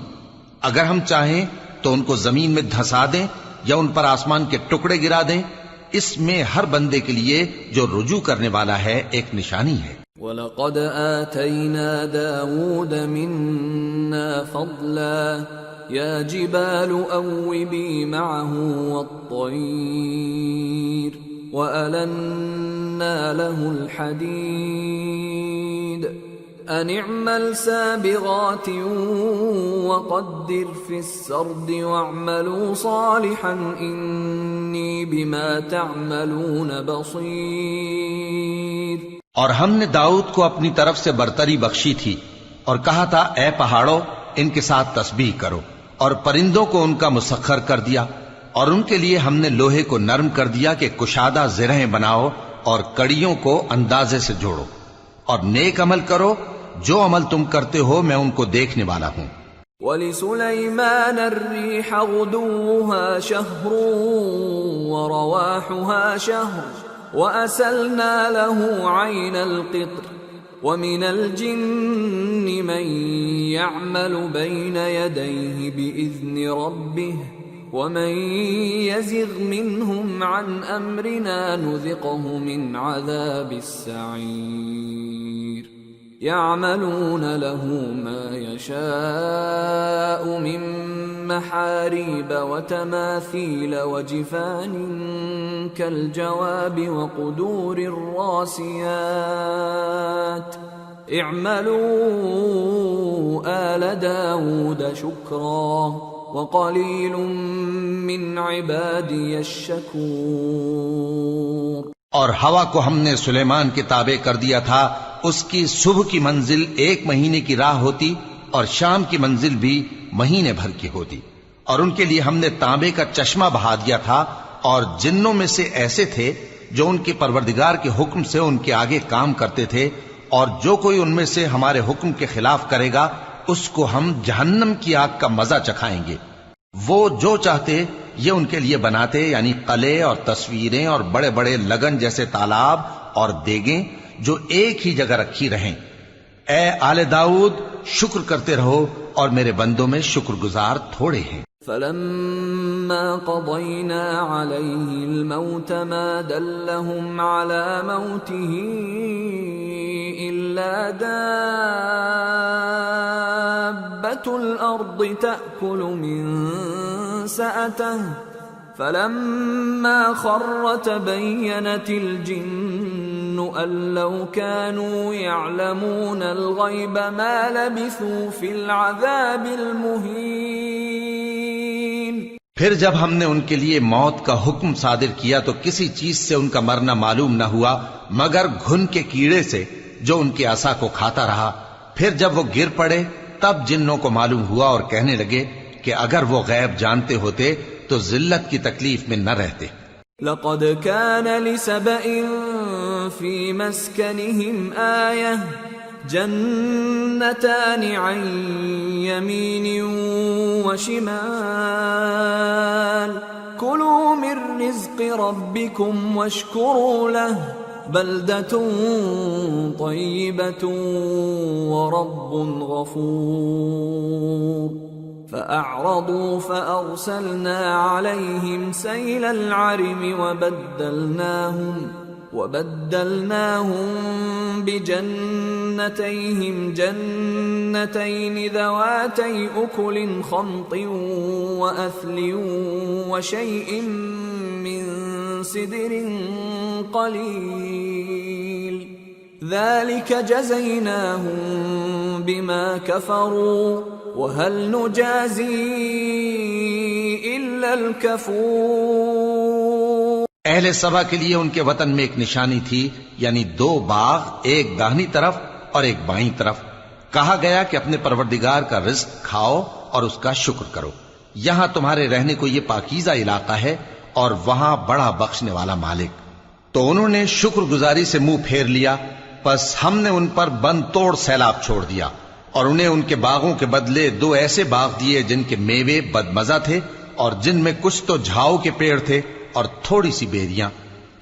اگر ہم چاہیں تو ان کو زمین میں دھسا دیں یا ان پر آسمان کے ٹکڑے گرا دیں، اس میں ہر بندے کے لیے جو رجوع کرنے والا ہے ایک نشانی ہے۔ وَلَقَدْ آتَيْنَا دَاوُودَ مِنَّا فَضْلًا يَا جِبَالُ أَوِّبِي مَعَهُ وَالطَّيْرَ وَأَلَنَّا لَهُ الْحَدِيدَ أَنِ اعْمَلْ سَابِغَاتٍ وَقَدِّرْ فِي السَّرْدِ وَاعْمَلُوا صَالِحًا إِنِّي بِمَا تَعْمَلُونَ بَصِيرٌ۔ اور ہم نے داؤد کو اپنی طرف سے برتری بخشی تھی اور کہا تھا اے پہاڑوں ان کے ساتھ تسبیح کرو، اور پرندوں کو ان کا مسخر کر دیا، اور ان کے لیے ہم نے لوہے کو نرم کر دیا کہ کشادہ زرہیں بناؤ اور کڑیوں کو اندازے سے جوڑو، اور نیک عمل کرو، جو عمل تم کرتے ہو میں ان کو دیکھنے والا ہوں۔ وَلِسُلَيْمَانَ الرِّيحَ غُدُوُّهَا شَهْرٌ وَرَوَاحُهَا شَهْرٌ وَأَسَلْنَا لَهُ عَيْنَ الْقِطْرِ وَمِنَ الْجِنِّ مَن يَعْمَلُ بَيْنَ يَدَيْهِ بِإِذْنِ رَبِّهِ وَمَن يَزِغْ مِنْهُمْ عَنْ أَمْرِنَا نُذِقْهُ مِنْ عَذَابِ السَّعِيرِ يَعْمَلُونَ لَهُ مَا يَشَاءُ مِن مَّحَارِيبَ وَتَمَاثِيلَ وَجِفَانٍ كَالْجَوَابِ وَقُدُورٍ رَّاسِيَاتٍ اعْمَلُوا آلَ دَاوُودَ شُكْرًا وَقَلِيلٌ مِّنْ عِبَادِيَ الشَّكُورُ۔ اور ہوا کو ہم نے سلیمان کے تابع کر دیا تھا، اس کی صبح کی منزل 1 مہینے کی راہ ہوتی اور شام کی منزل بھی مہینے بھر کی ہوتی، اور ان کے لیے ہم نے تانبے کا چشمہ بہا دیا تھا، اور جنوں میں سے ایسے تھے جو ان کے پروردگار کے حکم سے ان کے آگے کام کرتے تھے، اور جو کوئی ان میں سے ہمارے حکم کے خلاف کرے گا اس کو ہم جہنم کی آگ کا مزہ چکھائیں گے۔ وہ جو چاہتے یہ ان کے لیے بناتے، یعنی قلعے اور تصویریں اور بڑے بڑے لگن جیسے تالاب اور دیگیں جو ایک ہی جگہ رکھی رہیں۔ اے آل داؤد، شکر کرتے رہو، اور میرے بندوں میں شکر گزار تھوڑے ہیں۔ فَلَمَّا قَضَيْنَا عَلَيْهِ الْمَوْتَ مَا دَلَّهُمْ عَلَى مَوْتِهِ إِلَّا دَابَّةُ الْأَرْضِ تَأْكُلُ مِنْ سَأَتَهُ فَلَمَّا خَرَّ تَبَيَّنَتِ الْجِنُّ أَن لَّوْ كَانُوا يَعْلَمُونَ الْغَيْبَ مَا لَبِثُوا فِي الْعَذَابِ الْمُهِينِ۔ پھر جب ہم نے ان کے لیے موت کا حکم صادر کیا تو کسی چیز سے ان کا مرنا معلوم نہ ہوا مگر گھن کے کیڑے سے جو ان کے عصا کو کھاتا رہا۔ پھر جب وہ گر پڑے تب جنوں کو معلوم ہوا اور کہنے لگے کہ اگر وہ غیب جانتے ہوتے تو ذلت کی تکلیف میں نہ رہتے۔ لَقَدْ كَانَ لِسَبَإٍ فِي مَسْكَنِهِمْ آيَةٌ جَنَّتَانِ عَنْ يَمِينٍ وَشِمَالٍ كُلُوا مِنْ رِزْقِ رَبِّكُمْ وَاشْكُرُوا لَهُ بَلْدَةٌ طَيِّبَةٌ وَرَبٌّ غَفُورٌ۔ فَأَعْرَضُوا فَأَرْسَلْنَا عَلَيْهِمْ سَيْلَ الْعَرِمِ وَبَدَّلْنَاهُمْ بِجَنَّتَيْهِمْ جَنَّتَيْنِ ذَوَاتَيْ أُكُلٍ خَمْطٍ وَأَثْلٍ وَشَيْءٍ مِّن سِدْرٍ قَلِيلٍ ذَلِكَ جَزَيْنَاهُمْ بِمَا كَفَرُوا وَهَلْ نُجَازِي إِلَّا الْكَفُورَ۔ اہل سبا کے لیے ان کے وطن میں ایک نشانی تھی، یعنی 2 باغ، ایک داہنی طرف اور ایک بائیں طرف۔ کہا گیا کہ اپنے پروردگار کا رزق کھاؤ اور اس کا شکر کرو، یہاں تمہارے رہنے کو یہ پاکیزہ علاقہ ہے اور وہاں بڑا بخشنے والا مالک۔ تو انہوں نے شکر گزاری سے منہ پھیر لیا، پس ہم نے ان پر بند توڑ سیلاب چھوڑ دیا، اور انہیں ان کے باغوں کے بدلے 2 ایسے باغ دیے جن کے میوے بدمزہ تھے اور جن میں کچھ تو جھاؤ کے پیڑ تھے اور تھوڑی سی بیریاں۔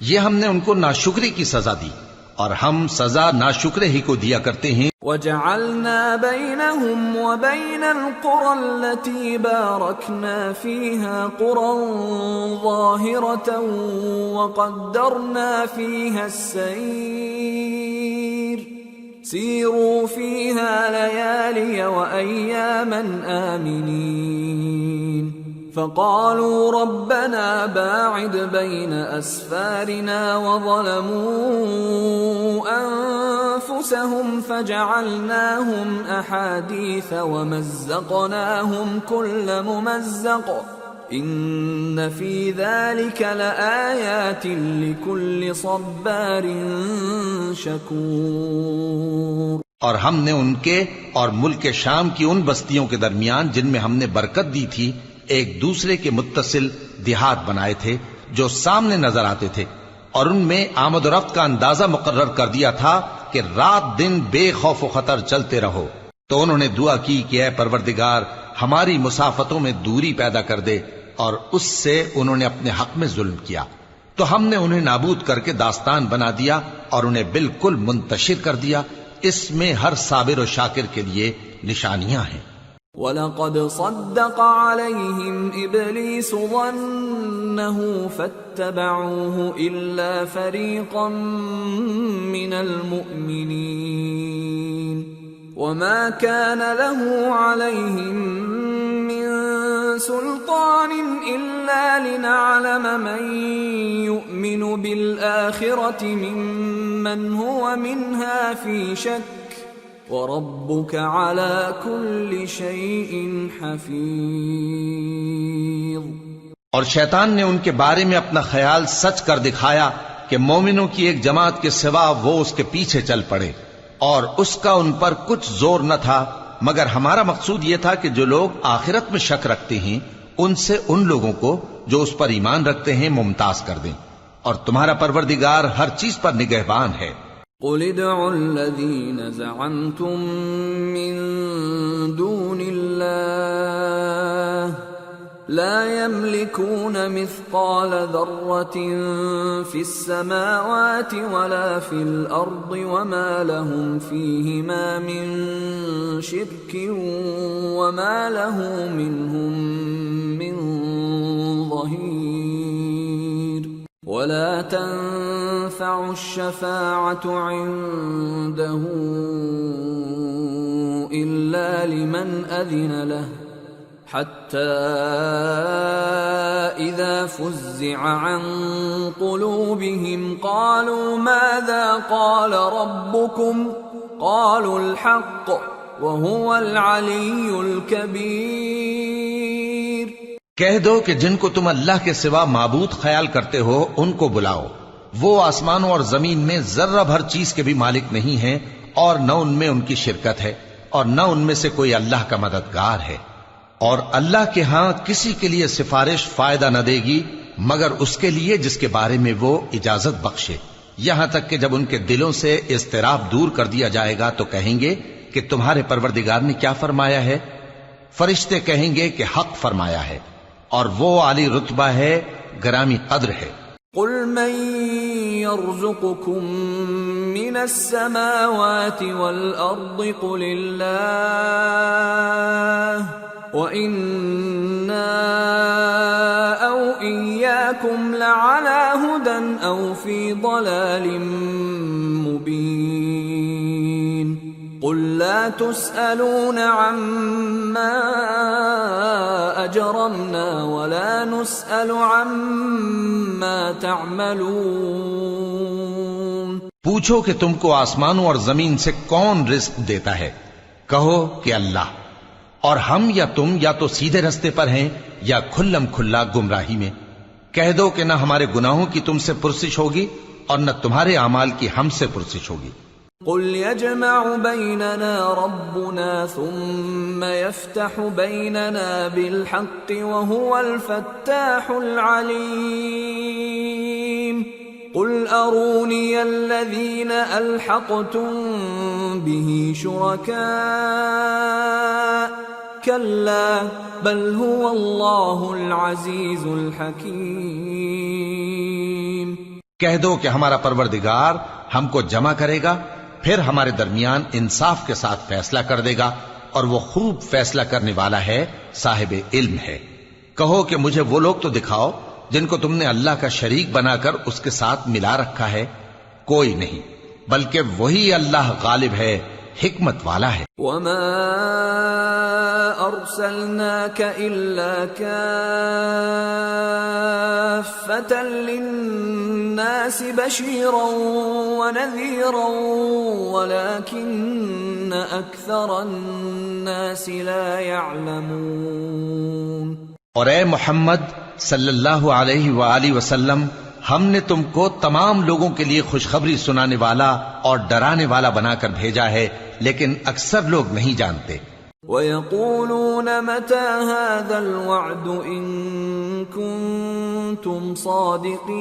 یہ ہم نے ان کو ناشکری کی سزا دی، اور ہم سزا ناشکرے ہی کو دیا کرتے ہیں۔ وَجَعَلْنَا بَيْنَهُمْ وَبَيْنَ الْقُرَى الَّتِي بَارَكْنَا فِيهَا قُرًى ظَاهِرَةً وَقَدَّرْنَا فِيهَا السَّيْرَ سِيرُوا فِيهَا لَيَالِيَ وَأَيَّامًا آمِنِينَ فَقَالُوا رَبَّنَا بَاعِدْ بَيْنَ أَسْفَارِنَا وَظَلَمُوا أَنفُسَهُمْ فَجَعَلْنَاهُمْ أَحَادِيثَ وَمَزَّقْنَاهُمْ كُلَّ مُمَزَّقٍ إِنَّ فِي ذَلِكَ لَآيَاتٍ لِكُلِّ صَبَّارٍ شَكُورٍ۔ اور ہم نے ان کے اور ملک شام کی ان بستیوں کے درمیان جن میں ہم نے برکت دی تھی ایک دوسرے کے متصل دیہات بنائے تھے جو سامنے نظر آتے تھے، اور ان میں آمد و رفت کا اندازہ مقرر کر دیا تھا کہ رات دن بے خوف و خطر چلتے رہو۔ تو انہوں نے دعا کی کہ اے پروردگار ہماری مسافتوں میں دوری پیدا کر دے، اور اس سے انہوں نے اپنے حق میں ظلم کیا، تو ہم نے انہیں نابود کر کے داستان بنا دیا اور انہیں بالکل منتشر کر دیا۔ اس میں ہر صابر و شاکر کے لیے نشانیاں ہیں۔ وَلَقَدْ صَدَّقَ عَلَيْهِمْ إِبْلِيسُ ظَنَّهُ فَاتَّبَعُوهُ إِلَّا فَرِيقًا مِّنَ الْمُؤْمِنِينَ وَمَا كَانَ لَهُ عَلَيْهِمْ مِّن سُلْطَانٍ إِلَّا لِنَعْلَمَ مَن يُؤْمِنُ بِالْآخِرَةِ مِمَّنْ هُوَ مِنْهَا فِي شَكٍّ وَرَبُّكَ عَلَى كُلِّ شَيْءٍ حَفِيظٌ۔ اور شیطان نے ان کے بارے میں اپنا خیال سچ کر دکھایا کہ مومنوں کی ایک جماعت کے سوا وہ اس کے پیچھے چل پڑے، اور اس کا ان پر کچھ زور نہ تھا، مگر ہمارا مقصود یہ تھا کہ جو لوگ آخرت میں شک رکھتے ہیں ان سے ان لوگوں کو جو اس پر ایمان رکھتے ہیں ممتاز کر دیں، اور تمہارا پروردگار ہر چیز پر نگہبان ہے۔ قُلِ ادْعُوا الَّذِينَ زَعَمْتُم مِّن دُونِ اللَّهِ لَا يَمْلِكُونَ مِثْقَالَ ذَرَّةٍ فِي السَّمَاوَاتِ وَلَا فِي الْأَرْضِ وَمَا لَهُمْ فِيهِمَا مِن شِرْكٍ وَمَا لَهُ مِنْهُم مِّن ظَهِيرٍ وَلَا تَنفَعُ الشَّفَاعَةُ عِندَهُ إِلَّا لِمَنْ أَذِنَ لَهُ حَتَّى إِذَا فُزِّعَ عَن قُلُوبِهِمْ قَالُوا مَاذَا قَالَ رَبُّكُمْ قَالُوا الْحَقَّ وَهُوَ الْعَلِيُّ الْكَبِيرُ۔ کہہ دو کہ جن کو تم اللہ کے سوا معبود خیال کرتے ہو ان کو بلاؤ، وہ آسمانوں اور زمین میں ذرہ بھر چیز کے بھی مالک نہیں ہیں، اور نہ ان میں ان کی شرکت ہے، اور نہ ان میں سے کوئی اللہ کا مددگار ہے، اور اللہ کے ہاں کسی کے لیے سفارش فائدہ نہ دے گی مگر اس کے لیے جس کے بارے میں وہ اجازت بخشے، یہاں تک کہ جب ان کے دلوں سے اضطراب دور کر دیا جائے گا تو کہیں گے کہ تمہارے پروردگار نے کیا فرمایا ہے؟ فرشتے کہیں گے کہ حق فرمایا ہے، اور وہ عالی رتبہ ہے، گرامی قدر ہے۔ قُلْ مَن يَرْزُقُكُم مِّنَ السَّمَاوَاتِ وَالْأَرْضِ قُلِ اللَّهُ وَإِنَّا أَوْ إِيَّاكُمْ لَعَلَى هُدًى أَوْ فِي ضَلَالٍ مُّبِينٍ قُل لَّا تُسْأَلُونَ عَمَّا أَجْرَمْنَا وَلَا نُسْأَلُ عَمَّا تَعْمَلُونَ۔ پوچھو کہ تم کو آسمانوں اور زمین سے کون رزق دیتا ہے؟ کہو کہ اللہ، اور ہم یا تم یا تو سیدھے رستے پر ہیں یا کھلم کھلا گمراہی میں۔ کہہ دو کہ نہ ہمارے گناہوں کی تم سے پرسش ہوگی اور نہ تمہارے اعمال کی ہم سے پرسش ہوگی۔ قُلْ يَجْمَعُ بَيْنَنَا رَبُّنَا ثُمَّ يَفْتَحُ بَيْنَنَا بِالْحَقِّ وَهُوَ الْفَتَّاحُ الْعَلِيمُ قُلْ أَرُونِيَ الَّذِينَ أَلْحَقْتُم بِهِ شُرَكَاءَ كَلَّا بَلْ هُوَ اللَّهُ الْعَزِيزُ الْحَكِيمُ۔ کہہ دو کہ ہمارا پروردگار ہم کو جمع کرے گا، پھر ہمارے درمیان انصاف کے ساتھ فیصلہ کر دے گا، اور وہ خوب فیصلہ کرنے والا ہے، صاحب علم ہے۔ کہو کہ مجھے وہ لوگ تو دکھاؤ جن کو تم نے اللہ کا شریک بنا کر اس کے ساتھ ملا رکھا ہے۔ کوئی نہیں، بلکہ وہی اللہ غالب ہے، حکمت والا ہے۔ وَمَا أَرْسَلْنَاكَ إِلَّا كَافَّةً لِلنَّاسِ بَشِيرًا وَنَذِيرًا وَلَكِنَّ أَكْثَرَ النَّاسِ لَا يَعْلَمُونَ۔ اور اے محمد صلی اللہ علیہ وآلہ وسلم، ہم نے تم کو تمام لوگوں کے لیے خوشخبری سنانے والا اور ڈرانے والا بنا کر بھیجا ہے، لیکن اکثر لوگ نہیں جانتے۔ وَيَقُولُونَ مَتَى هَذَا الْوَعْدُ إِن كُنتُمْ صَادِقِينَ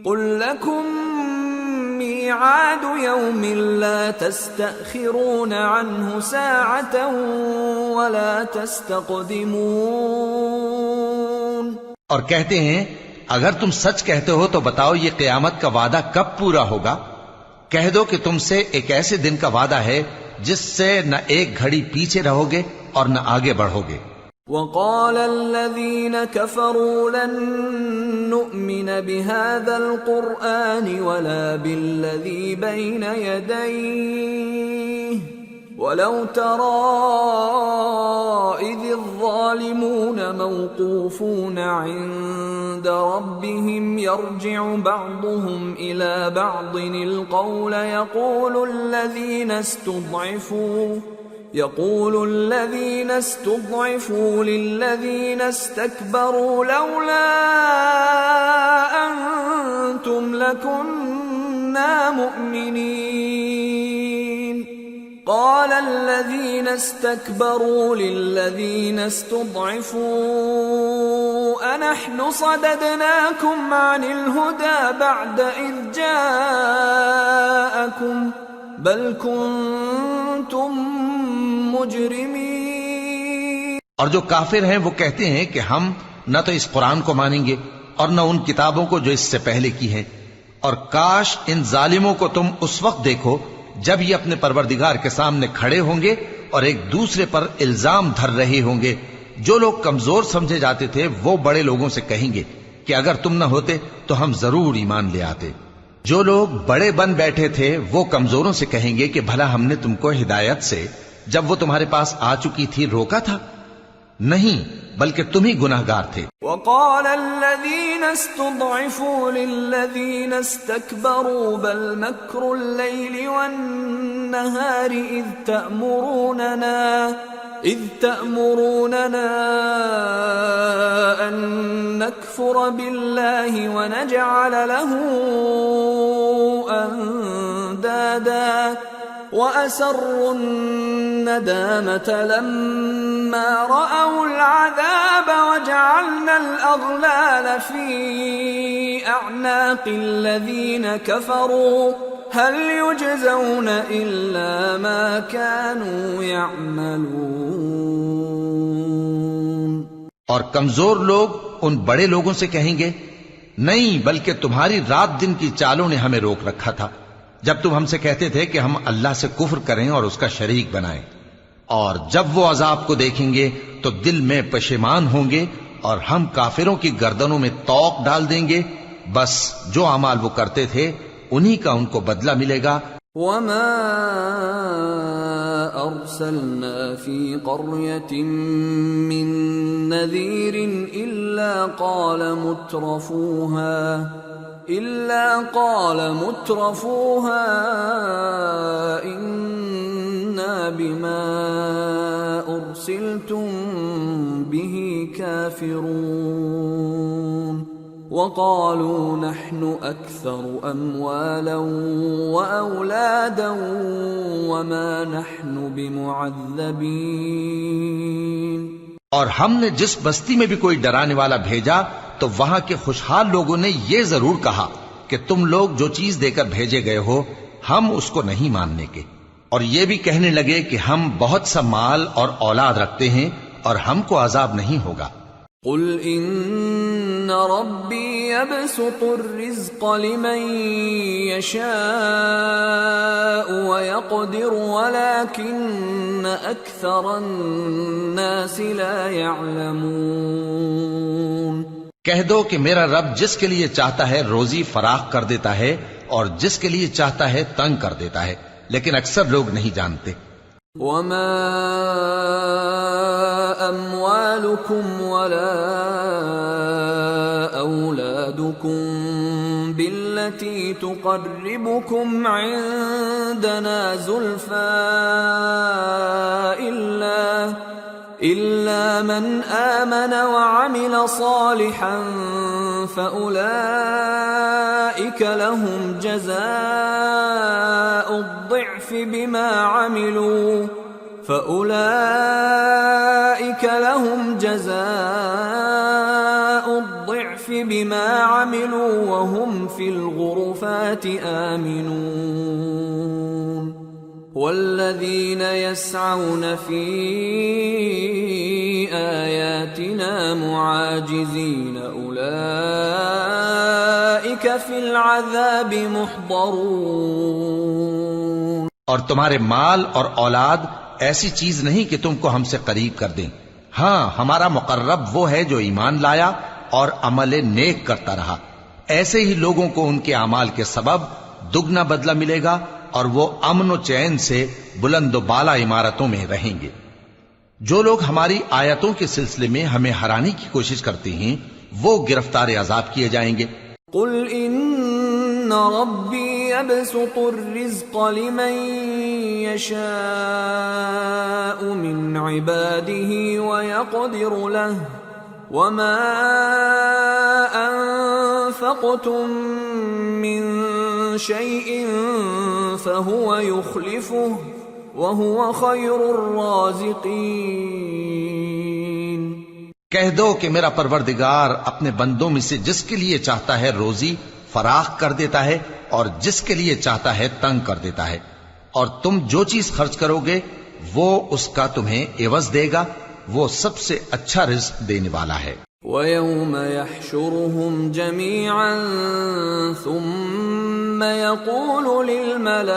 قُل لَّكُم مِّيعَادُ يَوْمٍ لَّا تَسْتَأْخِرُونَ عَنْهُ سَاعَةً وَلَا تَسْتَقْدِمُونَ۔ اور کہتے ہیں اگر تم سچ کہتے ہو تو بتاؤ یہ قیامت کا وعدہ کب پورا ہوگا؟ کہہ دو کہ تم سے ایک ایسے دن کا وعدہ ہے جس سے نہ ایک گھڑی پیچھے رہو گے اور نہ آگے بڑھو گے۔ وَقَالَ الَّذِينَ كَفَرُوا لَن نُّؤْمِنَ بِهَذَا الْقُرْآنِ وَلَا بِالَّذِي بَيْنَ يَدَيْهِ وَلَوْ تَرَىٰ إِذِ الظَّالِمُونَ مَوْقُوفُونَ عِندَ رَبِّهِمْ يَرْجِعُ بَعْضُهُمْ إِلَىٰ بَعْضٍ الْقَوْلَ يقول الذين استضعفوا للذين استكبروا لولا أنتم لكنا مؤمنين قال الذين استكبروا للذين استضعفوا أنحن صددناكم عن الهدى بعد إذ جاءكم بل كنتم مجرمین۔ اور جو کافر ہیں وہ کہتے ہیں کہ ہم نہ تو اس قرآن کو مانیں گے اور نہ ان کتابوں کو جو اس سے پہلے کی ہیں، اور کاش ان ظالموں کو تم اس وقت دیکھو جب یہ اپنے پروردگار کے سامنے کھڑے ہوں گے اور ایک دوسرے پر الزام دھر رہے ہوں گے۔ جو لوگ کمزور سمجھے جاتے تھے وہ بڑے لوگوں سے کہیں گے کہ اگر تم نہ ہوتے تو ہم ضرور ایمان لے آتے۔ جو لوگ بڑے بن بیٹھے تھے وہ کمزوروں سے کہیں گے کہ بھلا ہم نے تم کو ہدایت سے جب وہ تمہارے پاس آ چکی تھی روکا تھا؟ نہیں، بلکہ تم ہی گناہگار تھے۔ وقال الذين استضعفوا للذين استكبروا بل مكر الليل والنهار إذ تأمروننا أن نكفر بالله ونجعل له أندادا وَأَسَرُّوا النَّدَامَةَ لَمَّا رَأَوُا الْعَذَابَ وَجَعَلْنَا الْأَغْلَالَ فِي أَعْنَاقِ الَّذِينَ كَفَرُوا هَلْ يُجْزَوْنَ إِلَّا مَا كَانُوا يَعْمَلُونَ۔ اور کمزور لوگ ان بڑے لوگوں سے کہیں گے نہیں، بلکہ تمہاری رات دن کی چالوں نے ہمیں روک رکھا تھا جب تم ہم سے کہتے تھے کہ ہم اللہ سے کفر کریں اور اس کا شریک بنائیں، اور جب وہ عذاب کو دیکھیں گے تو دل میں پشیمان ہوں گے اور ہم کافروں کی گردنوں میں طوق ڈال دیں گے۔ بس جو اعمال وہ کرتے تھے انہی کا ان کو بدلہ ملے گا۔ وَمَا أَرْسَلْنَا فِي قَرْيَةٍ مِّن نَّذِيرٍ إِلَّا قال مترفوها إنا بما أرسلتم به كافرون وقالوا نحن أكثر أموالا وأولادا وما نحن بمعذبين۔ اور ہم نے جس بستی میں بھی کوئی ڈرانے والا بھیجا تو وہاں کے خوشحال لوگوں نے یہ ضرور کہا کہ تم لوگ جو چیز دے کر بھیجے گئے ہو ہم اس کو نہیں ماننے کے، اور یہ بھی کہنے لگے کہ ہم بہت سا مال اور اولاد رکھتے ہیں اور ہم کو عذاب نہیں ہوگا۔ قل ان ربی یبسط الرزق لمن یشاء ویقدر ولكن اکثر الناس لا يعلمون۔ کہہ دو کہ میرا رب جس کے لیے چاہتا ہے روزی فراخ کر دیتا ہے اور جس کے لیے چاہتا ہے تنگ کر دیتا ہے، لیکن اکثر لوگ نہیں جانتے۔ وما اموالكم ولا اولادكم بالتي تقربكم عندنا زلفى إلا من آمن وعمل صالحا فأولئك لهم جزاء الضعف بما عملوا فَأُولَئِكَ لَهُمْ جَزَاءُ الضِّعْفِ بِمَا عَمِلُوا وَهُمْ فِي الْغُرُفَاتِ آمِنُونَ وَالَّذِينَ يَسْعَوْنَ فِي آيَاتِنَا مُعَاجِزِينَ أُولَئِكَ فِي الْعَذَابِ مُحْضَرُونَ۔ اور تمہارے مال اور اولاد ایسی چیز نہیں کہ تم کو ہم سے قریب کر دیں۔ ہاں، ہمارا مقرب وہ ہے جو ایمان لایا اور عمل نیک کرتا رہا۔ ایسے ہی لوگوں کو ان کے اعمال کے سبب دگنا بدلہ ملے گا اور وہ امن و چین سے بلند و بالا عمارتوں میں رہیں گے۔ جو لوگ ہماری آیتوں کے سلسلے میں ہمیں ہرانے کی کوشش کرتے ہیں وہ گرفتار عذاب کیے جائیں گے۔ قل ان ربی یبسط الرزق لمن یشاء من عباده ویقدر له وما انفقتم من شيء فهو يخلفه وهو خير الرازقين۔ کہہ دو کہ میرا پروردگار اپنے بندوں میں سے جس کے لیے چاہتا ہے روزی فراخ کر دیتا ہے اور جس کے لیے چاہتا ہے تنگ کر دیتا ہے، اور تم جو چیز خرچ کرو گے وہ اس کا تمہیں عوض دے گا، وہ سب سے اچھا رزق دینے والا ہے۔ وَيَوْمَ يَحْشُرُهُمْ جَمِيعًا ثُمَّ يَقُولُ لِلْمَلَائِكَةِ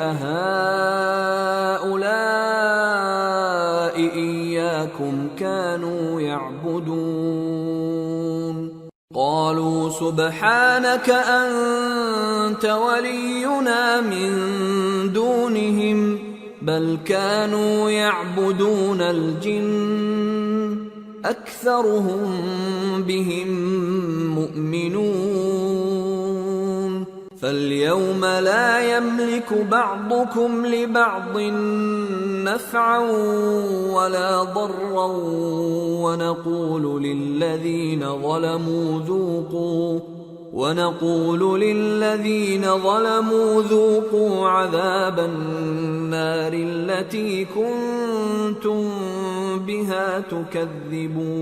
أَهَؤُلَاءِ إِيَّاكُمْ كَانُوا يَعْبُدُونَ قَالُوا سُبْحَانَكَ أَنْتَ وَلِيُّنَا مِنْ دُونِهِمْ بل كانوا يعبدون الجن أكثرهم بهم مؤمنون فاليوم لا يملك بعضكم لبعض نفعا ولا ضرا ونقول للذين ظلموا ذوقوا عذاب النار التي كنتم بها تكذبون۔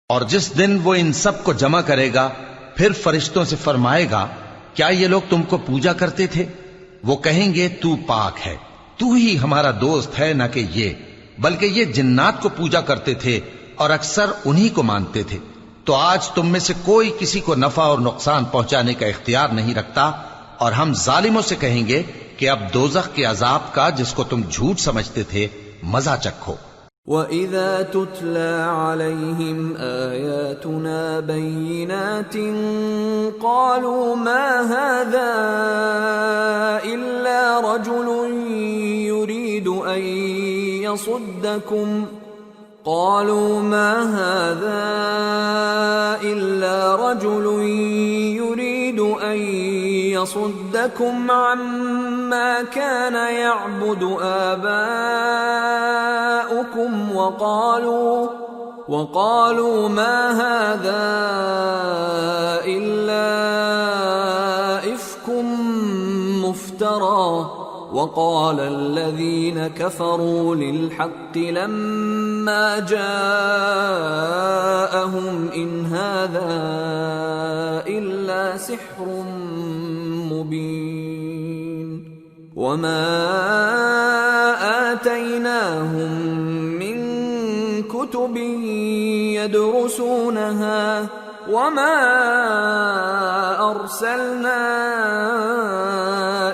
اور جس دن وہ ان سب کو جمع کرے گا پھر فرشتوں سے فرمائے گا کیا یہ لوگ تم کو پوجا کرتے تھے؟ وہ کہیں گے تو پاک ہے، تو ہی ہمارا دوست ہے، نہ کہ یہ، بلکہ یہ جنات کو پوجا کرتے تھے اور اکثر انہی کو مانتے تھے۔ تو آج تم میں سے کوئی کسی کو نفع اور نقصان پہنچانے کا اختیار نہیں رکھتا، اور ہم ظالموں سے کہیں گے کہ اب دوزخ کے عذاب کا جس کو تم جھوٹ سمجھتے تھے مزہ چکھو۔ وَإِذَا تُتْلَى عَلَيْهِمْ آيَاتُنَا بَيِّنَاتٍ قَالُوا مَا هَذَا إِلَّا رَجُلٌ يُرِيدُ أَن يَصُدَّكُمْ عما كان يعبد آباؤكم وقالوا ما هذا إلا إفك مفترى وقال الذين كفروا للحق لما جاءهم إن هذا إلا سحر مبين وما آتيناهم من كتب يدرسونها وما أرسلنا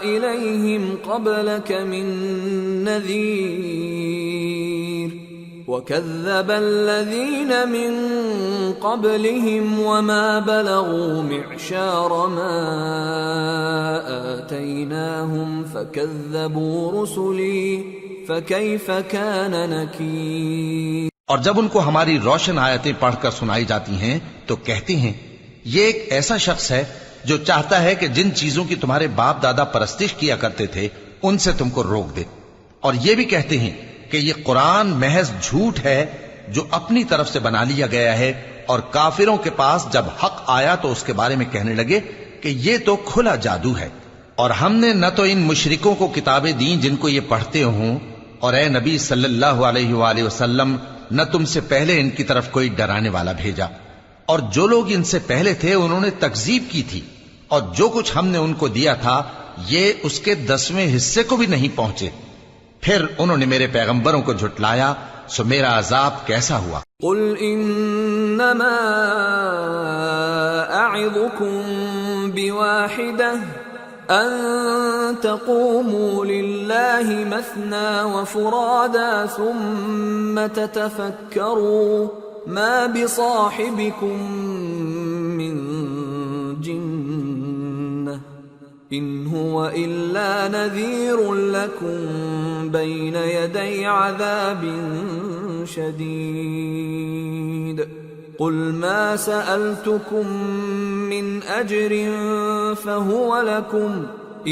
إليهم قبلك من نذير وكذب الذين من قبلهم وما بلغوا معشار ما آتيناهم فكذبوا رسلي فكيف كان نكير۔ اور جب ان کو ہماری روشن آیتیں پڑھ کر سنائی جاتی ہیں تو کہتے ہیں یہ ایک ایسا شخص ہے جو چاہتا ہے کہ جن چیزوں کی تمہارے باپ دادا پرستش کیا کرتے تھے ان سے تم کو روک دے، اور یہ بھی کہتے ہیں کہ یہ قرآن محض جھوٹ ہے جو اپنی طرف سے بنا لیا گیا ہے، اور کافروں کے پاس جب حق آیا تو اس کے بارے میں کہنے لگے کہ یہ تو کھلا جادو ہے۔ اور ہم نے نہ تو ان مشرکوں کو کتابیں دیں جن کو یہ پڑھتے ہوں، اور اے نبی صلی اللہ علیہ وآلہ وسلم نہ تم سے پہلے ان کی طرف کوئی ڈرانے والا بھیجا، اور جو لوگ ان سے پہلے تھے انہوں نے تکذیب کی تھی، اور جو کچھ ہم نے ان کو دیا تھا یہ اس کے 10ویں حصے کو بھی نہیں پہنچے۔ پھر انہوں نے میرے پیغمبروں کو جھٹلایا، سو میرا عذاب کیسا ہوا۔ قل انما اعظكم بواحدة ان تقوموا لله مثنى وفرادا ثم تتفكروا ما بصاحبكم من جنة ان هو الا نذير لكم بين يدي عذاب شديد قل ما سألتكم من أجر فهو لكم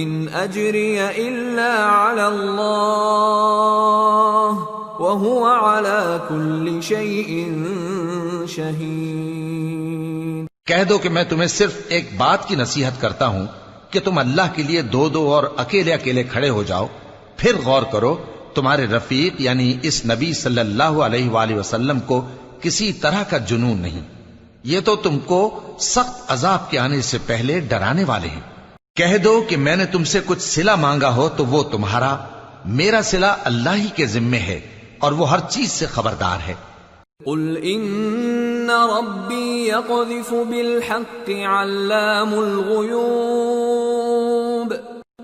إن أجري إلا على الله وهو على كل شيء شهيد۔ کہہ دو کہ میں تمہیں صرف ایک بات کی نصیحت کرتا ہوں کہ تم اللہ کے لیے دو دو اور اکیلے اکیلے کھڑے ہو جاؤ، پھر غور کرو تمہارے رفیق یعنی اس نبی صلی اللہ علیہ وآلہ وسلم کو کسی طرح کا جنون نہیں، یہ تو تم کو سخت عذاب کے آنے سے پہلے ڈرانے والے ہیں۔ کہہ دو کہ میں نے تم سے کچھ صلہ مانگا ہو تو وہ تمہارا، میرا صلہ اللہ ہی کے ذمے ہے اور وہ ہر چیز سے خبردار ہے۔ قل ان ربی یقذف بالحق علام الغیوب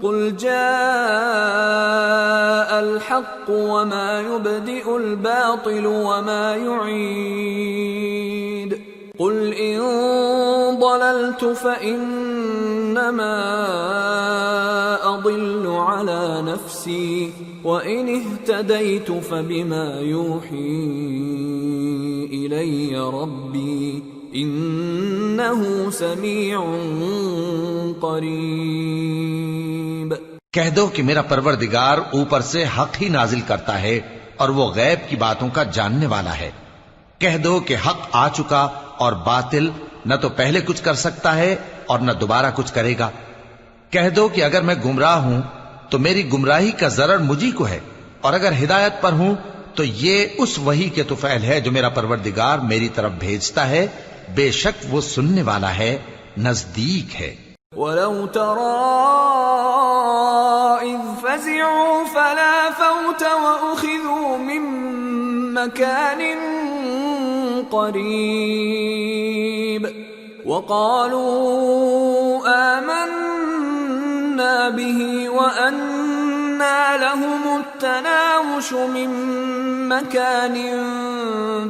قل جاء الحق وما يبدئ الباطل وما يعيد قل ان ضللت فإنما أضل على نفسي وإن اهتديت فبما يوحي إلي ربي إنه سميع قریب۔ کہہ دو کہ میرا پروردگار اوپر سے حق ہی نازل کرتا ہے اور وہ غیب کی باتوں کا جاننے والا ہے۔ کہہ دو کہ حق آ چکا اور باطل نہ تو پہلے کچھ کر سکتا ہے اور نہ دوبارہ کچھ کرے گا۔ کہہ دو کہ اگر میں گمراہ ہوں تو میری گمراہی کا ضرر مجھی کو ہے، اور اگر ہدایت پر ہوں تو یہ اس وحی کے طفیل ہے جو میرا پروردگار میری طرف بھیجتا ہے، بے شک وہ سننے والا ہے، نزدیک ہے۔ وَلَوْ تَرَىٰ إِذْ فَزِعُوا فَلَا فَوْتَ وَأُخِذُوا مِن مَّكَانٍ قَرِيبٍ وَقَالُوا آمَنَّا بِهِ وَأَنَّىٰ لَهُمُ التَّنَاوُشُ مِن مَّكَانٍ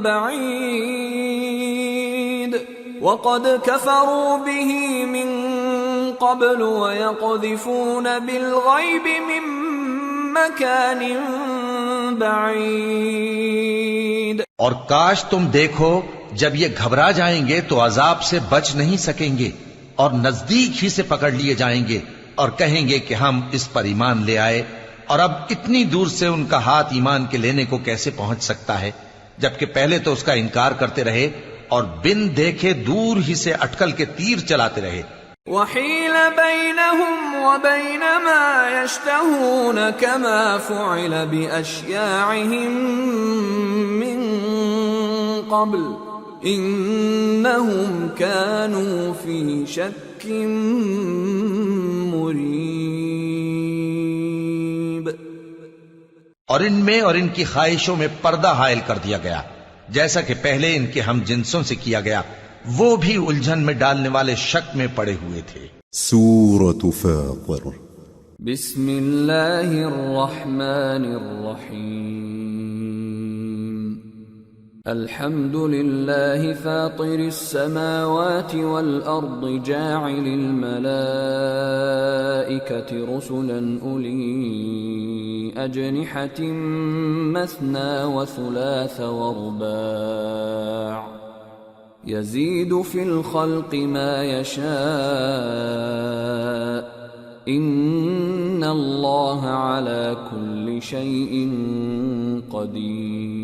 بَعِيدٍ وَقَدْ كَفَرُوا بِهِ مِن قبل ويقذفون بالغيب من مكان بعيد۔ اور کاش تم دیکھو جب یہ گھبرا جائیں گے تو عذاب سے بچ نہیں سکیں گے اور نزدیک ہی سے پکڑ لیے جائیں گے اور کہیں گے کہ ہم اس پر ایمان لے آئے، اور اب اتنی دور سے ان کا ہاتھ ایمان کے لینے کو کیسے پہنچ سکتا ہے، جبکہ پہلے تو اس کا انکار کرتے رہے اور بن دیکھے دور ہی سے اٹکل کے تیر چلاتے رہے۔ وحيل بينهم وبين ما يشتهون كما فعل بأشياعهم من قبل إنهم كانوا في شك مريب۔ اور ان میں اور ان کی خواہشوں میں پردہ حائل کر دیا گیا، جیسا کہ پہلے ان کے ہم جنسوں سے کیا گیا، وہ بھی الجھن میں ڈالنے والے شک میں پڑے ہوئے تھے۔ سورة فاطر۔ بسم اللہ الرحمن الرحیم۔ الحمد للہ فاطر السماوات والارض جاعل الملائکة رسلا اولی اجنحة مثنى وثلاث ورباع يزيد في الخلق ما يشاء إن الله على كل شيء قدير۔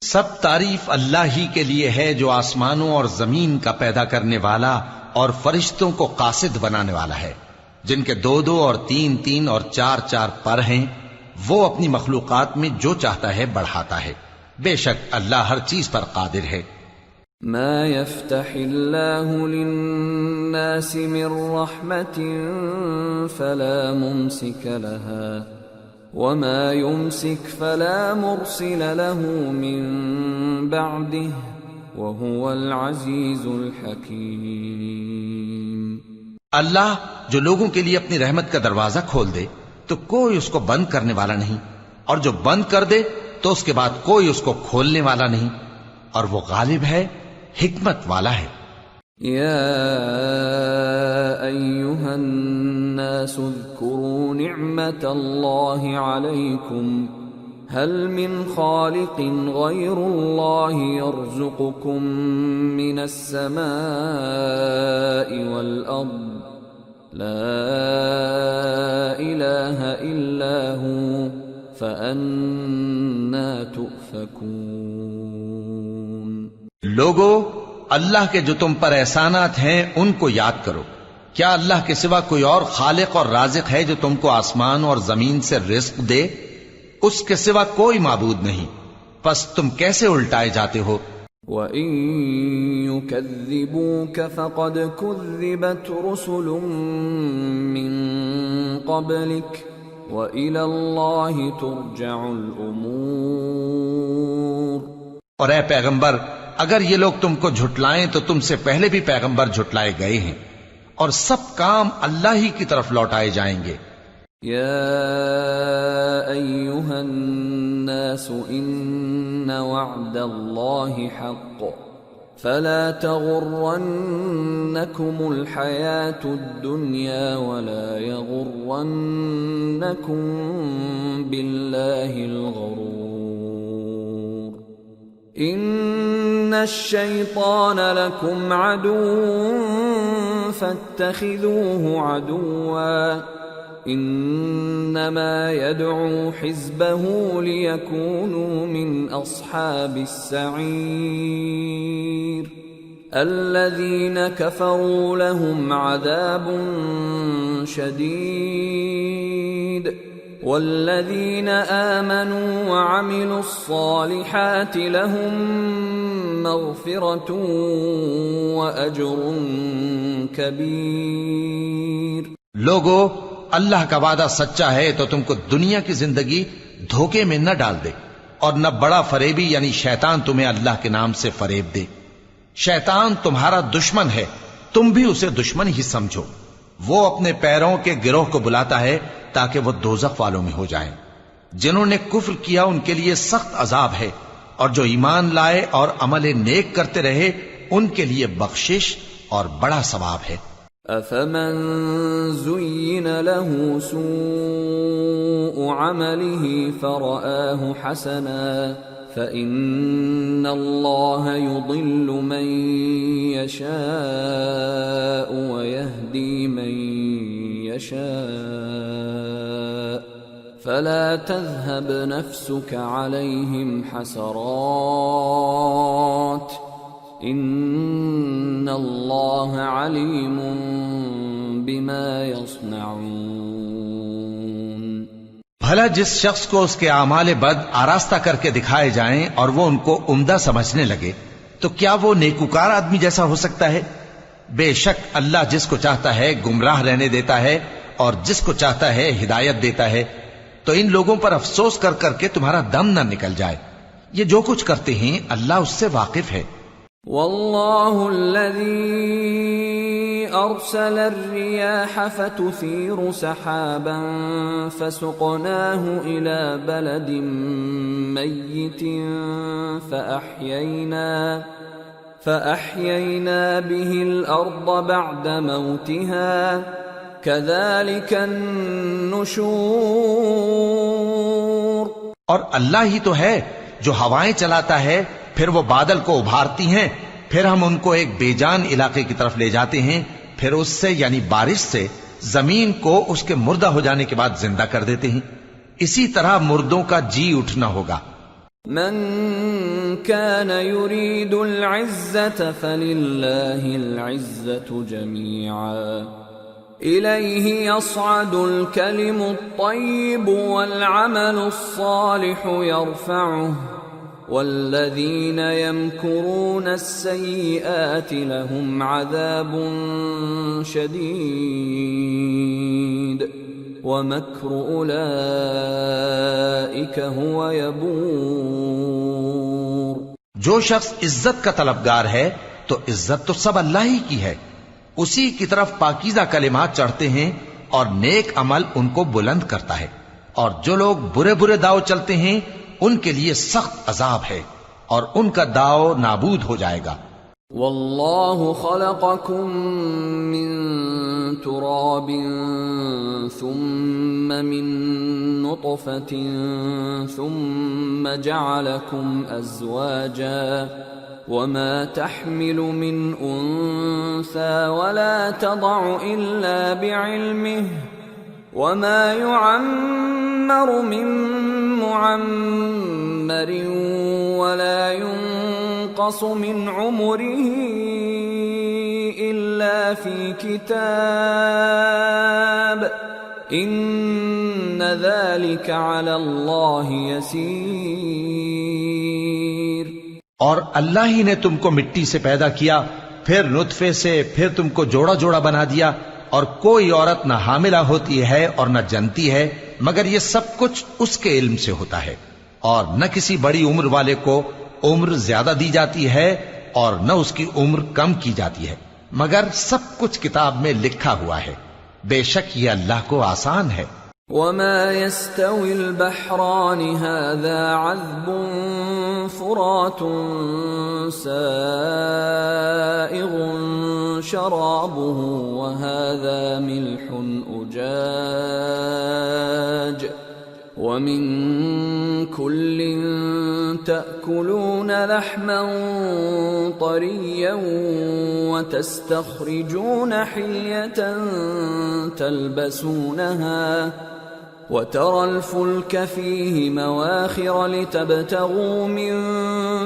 سب تعریف اللہ ہی کے لیے ہے جو آسمانوں اور زمین کا پیدا کرنے والا اور فرشتوں کو قاصد بنانے والا ہے۔ جن کے 2 2 اور 3 3 اور 4 4 پر ہیں، وہ اپنی مخلوقات میں جو چاہتا ہے بڑھاتا ہے، بے شک اللہ ہر چیز پر قادر ہے۔ ما يفتح الله للناس من رحمة فلا ممسك لها وما يمسك فلا مرسل له من بعده وهو العزيز الحكيم۔ اللہ جو لوگوں کے لیے اپنی رحمت کا دروازہ کھول دے تو کوئی اس کو بند کرنے والا نہیں، اور جو بند کر دے تو اس کے بعد کوئی اس کو کھولنے والا نہیں، اور وہ غالب ہے، حکمت والا ہے۔ یا ایھا الناس اذکروا نعمت اللہ علیکم هل من خالق غیر اللہ یرزقکم من السماء والارض لا الہ الا هو فأنا تؤفکون۔ لوگو، اللہ کے جو تم پر احسانات ہیں ان کو یاد کرو۔ کیا اللہ کے سوا کوئی اور خالق اور رازق ہے جو تم کو آسمان اور زمین سے رزق دے؟ اس کے سوا کوئی معبود نہیں، پس تم کیسے الٹائے جاتے ہو؟ وَإِن يُكَذِّبُوكَ فَقَدْ كُذِّبَتْ رُسُلٌ مِّن قَبْلِكَ وَإِلَى اللَّهِ تُرْجَعُ الْأُمُورُ۔ اور اے پیغمبر، اگر یہ لوگ تم کو جھٹلائیں تو تم سے پہلے بھی پیغمبر جھٹلائے گئے ہیں، اور سب کام اللہ ہی کی طرف لوٹائے جائیں گے۔ یا ایھا الناس ان وعد اللہ حق فلا تغرنکم الحیاة الدنیا ولا یغرنکم باللہ الغرور۔ ان الشیطان لکم عدو فاتخذوه عدوا انما يدعو حزبه ليكونوا من اصحاب السعير الذين كفروا لهم عذاب شديد والذين آمنوا وعملوا الصالحات لهم مغفرة وأجر كبير۔ لوگو، اللہ کا وعدہ سچا ہے تو تم کو دنیا کی زندگی دھوکے میں نہ ڈال دے، اور نہ بڑا فریبی یعنی شیطان تمہیں اللہ کے نام سے فریب دے۔ شیطان تمہارا دشمن ہے، تم بھی اسے دشمن ہی سمجھو۔ وہ اپنے پیروں کے گروہ کو بلاتا ہے تاکہ وہ دوزخ والوں میں ہو جائیں۔ جنہوں نے کفر کیا ان کے لیے سخت عذاب ہے، اور جو ایمان لائے اور عمل نیک کرتے رہے ان کے لیے بخشش اور بڑا ثواب ہے۔ افمن زین له سوء عمله فرآه حسنا فإن الله يضل من يشاء ويهدي من يشاء فلا تذهب نفسك عليهم حسرات ان اللہ علیم بما یصنعون۔ بھلا جس شخص کو اس کے اعمال بد آراستہ کر کے دکھائے جائیں اور وہ ان کو عمدہ سمجھنے لگے تو کیا وہ نیکوکار آدمی جیسا ہو سکتا ہے؟ بے شک اللہ جس کو چاہتا ہے گمراہ رہنے دیتا ہے اور جس کو چاہتا ہے ہدایت دیتا ہے۔ تو ان لوگوں پر افسوس کر کر کے تمہارا دم نہ نکل جائے، یہ جو کچھ کرتے ہیں اللہ اس سے واقف ہے۔ واللہ الذی ارسل الرياح فتثير سحابا فسقناه الى بلد ميت فأحيينا به الارض بعد موتها كذلك النشور۔ اور اللہ ہی تو ہے جو ہوائیں چلاتا ہے، پھر وہ بادل کو ابھارتی ہیں، پھر ہم ان کو ایک بے جان علاقے کی طرف لے جاتے ہیں، پھر اس سے یعنی بارش سے زمین کو اس کے مردہ ہو جانے کے بعد زندہ کر دیتے ہیں۔ اسی طرح مردوں کا جی اٹھنا ہوگا۔ من كان يريد العزة فلله العزة جميعا إليه يصعد الكلم الطيب والعمل الصالح يرفعه والذين يمكرون السيئات لهم عذاب شديد ومكر أولئك هو يبور. جو شخص عزت کا طلبگار ہے تو عزت تو سب اللہ ہی کی ہے. اسی کی طرف پاکیزہ کلمات چڑھتے ہیں اور نیک عمل ان کو بلند کرتا ہے. اور جو لوگ برے برے داؤ چلتے ہیں ان کے لیے سخت عذاب ہے اور ان کا داؤ نابود ہو جائے گا. واللہ خلقکم من تراب ثم من نطفة ثم جعلکم ازواجا وما تحمل من انثى ولا تضع الا بعلمه وما يعمر من معمر ولا ينقص من عمره إلا في كتاب إن ذلك على الله يسير. اور اللہ ہی نے تم کو مٹی سے پیدا کیا، پھر نطفے سے، پھر تم کو جوڑا جوڑا بنا دیا، اور کوئی عورت نہ حاملہ ہوتی ہے اور نہ جنتی ہے مگر یہ سب کچھ اس کے علم سے ہوتا ہے. اور نہ کسی بڑی عمر والے کو عمر زیادہ دی جاتی ہے اور نہ اس کی عمر کم کی جاتی ہے، مگر سب کچھ کتاب میں لکھا ہوا ہے. بے شک یہ اللہ کو آسان ہے. وما يستوي البحران هذا عذب فرات سائغ شرابه وهذا ملح أجاج ومن كل تأكلون لحما طريا وتستخرجون حلية تلبسونها وترى الفلك فيه مواخر لتبتغوا من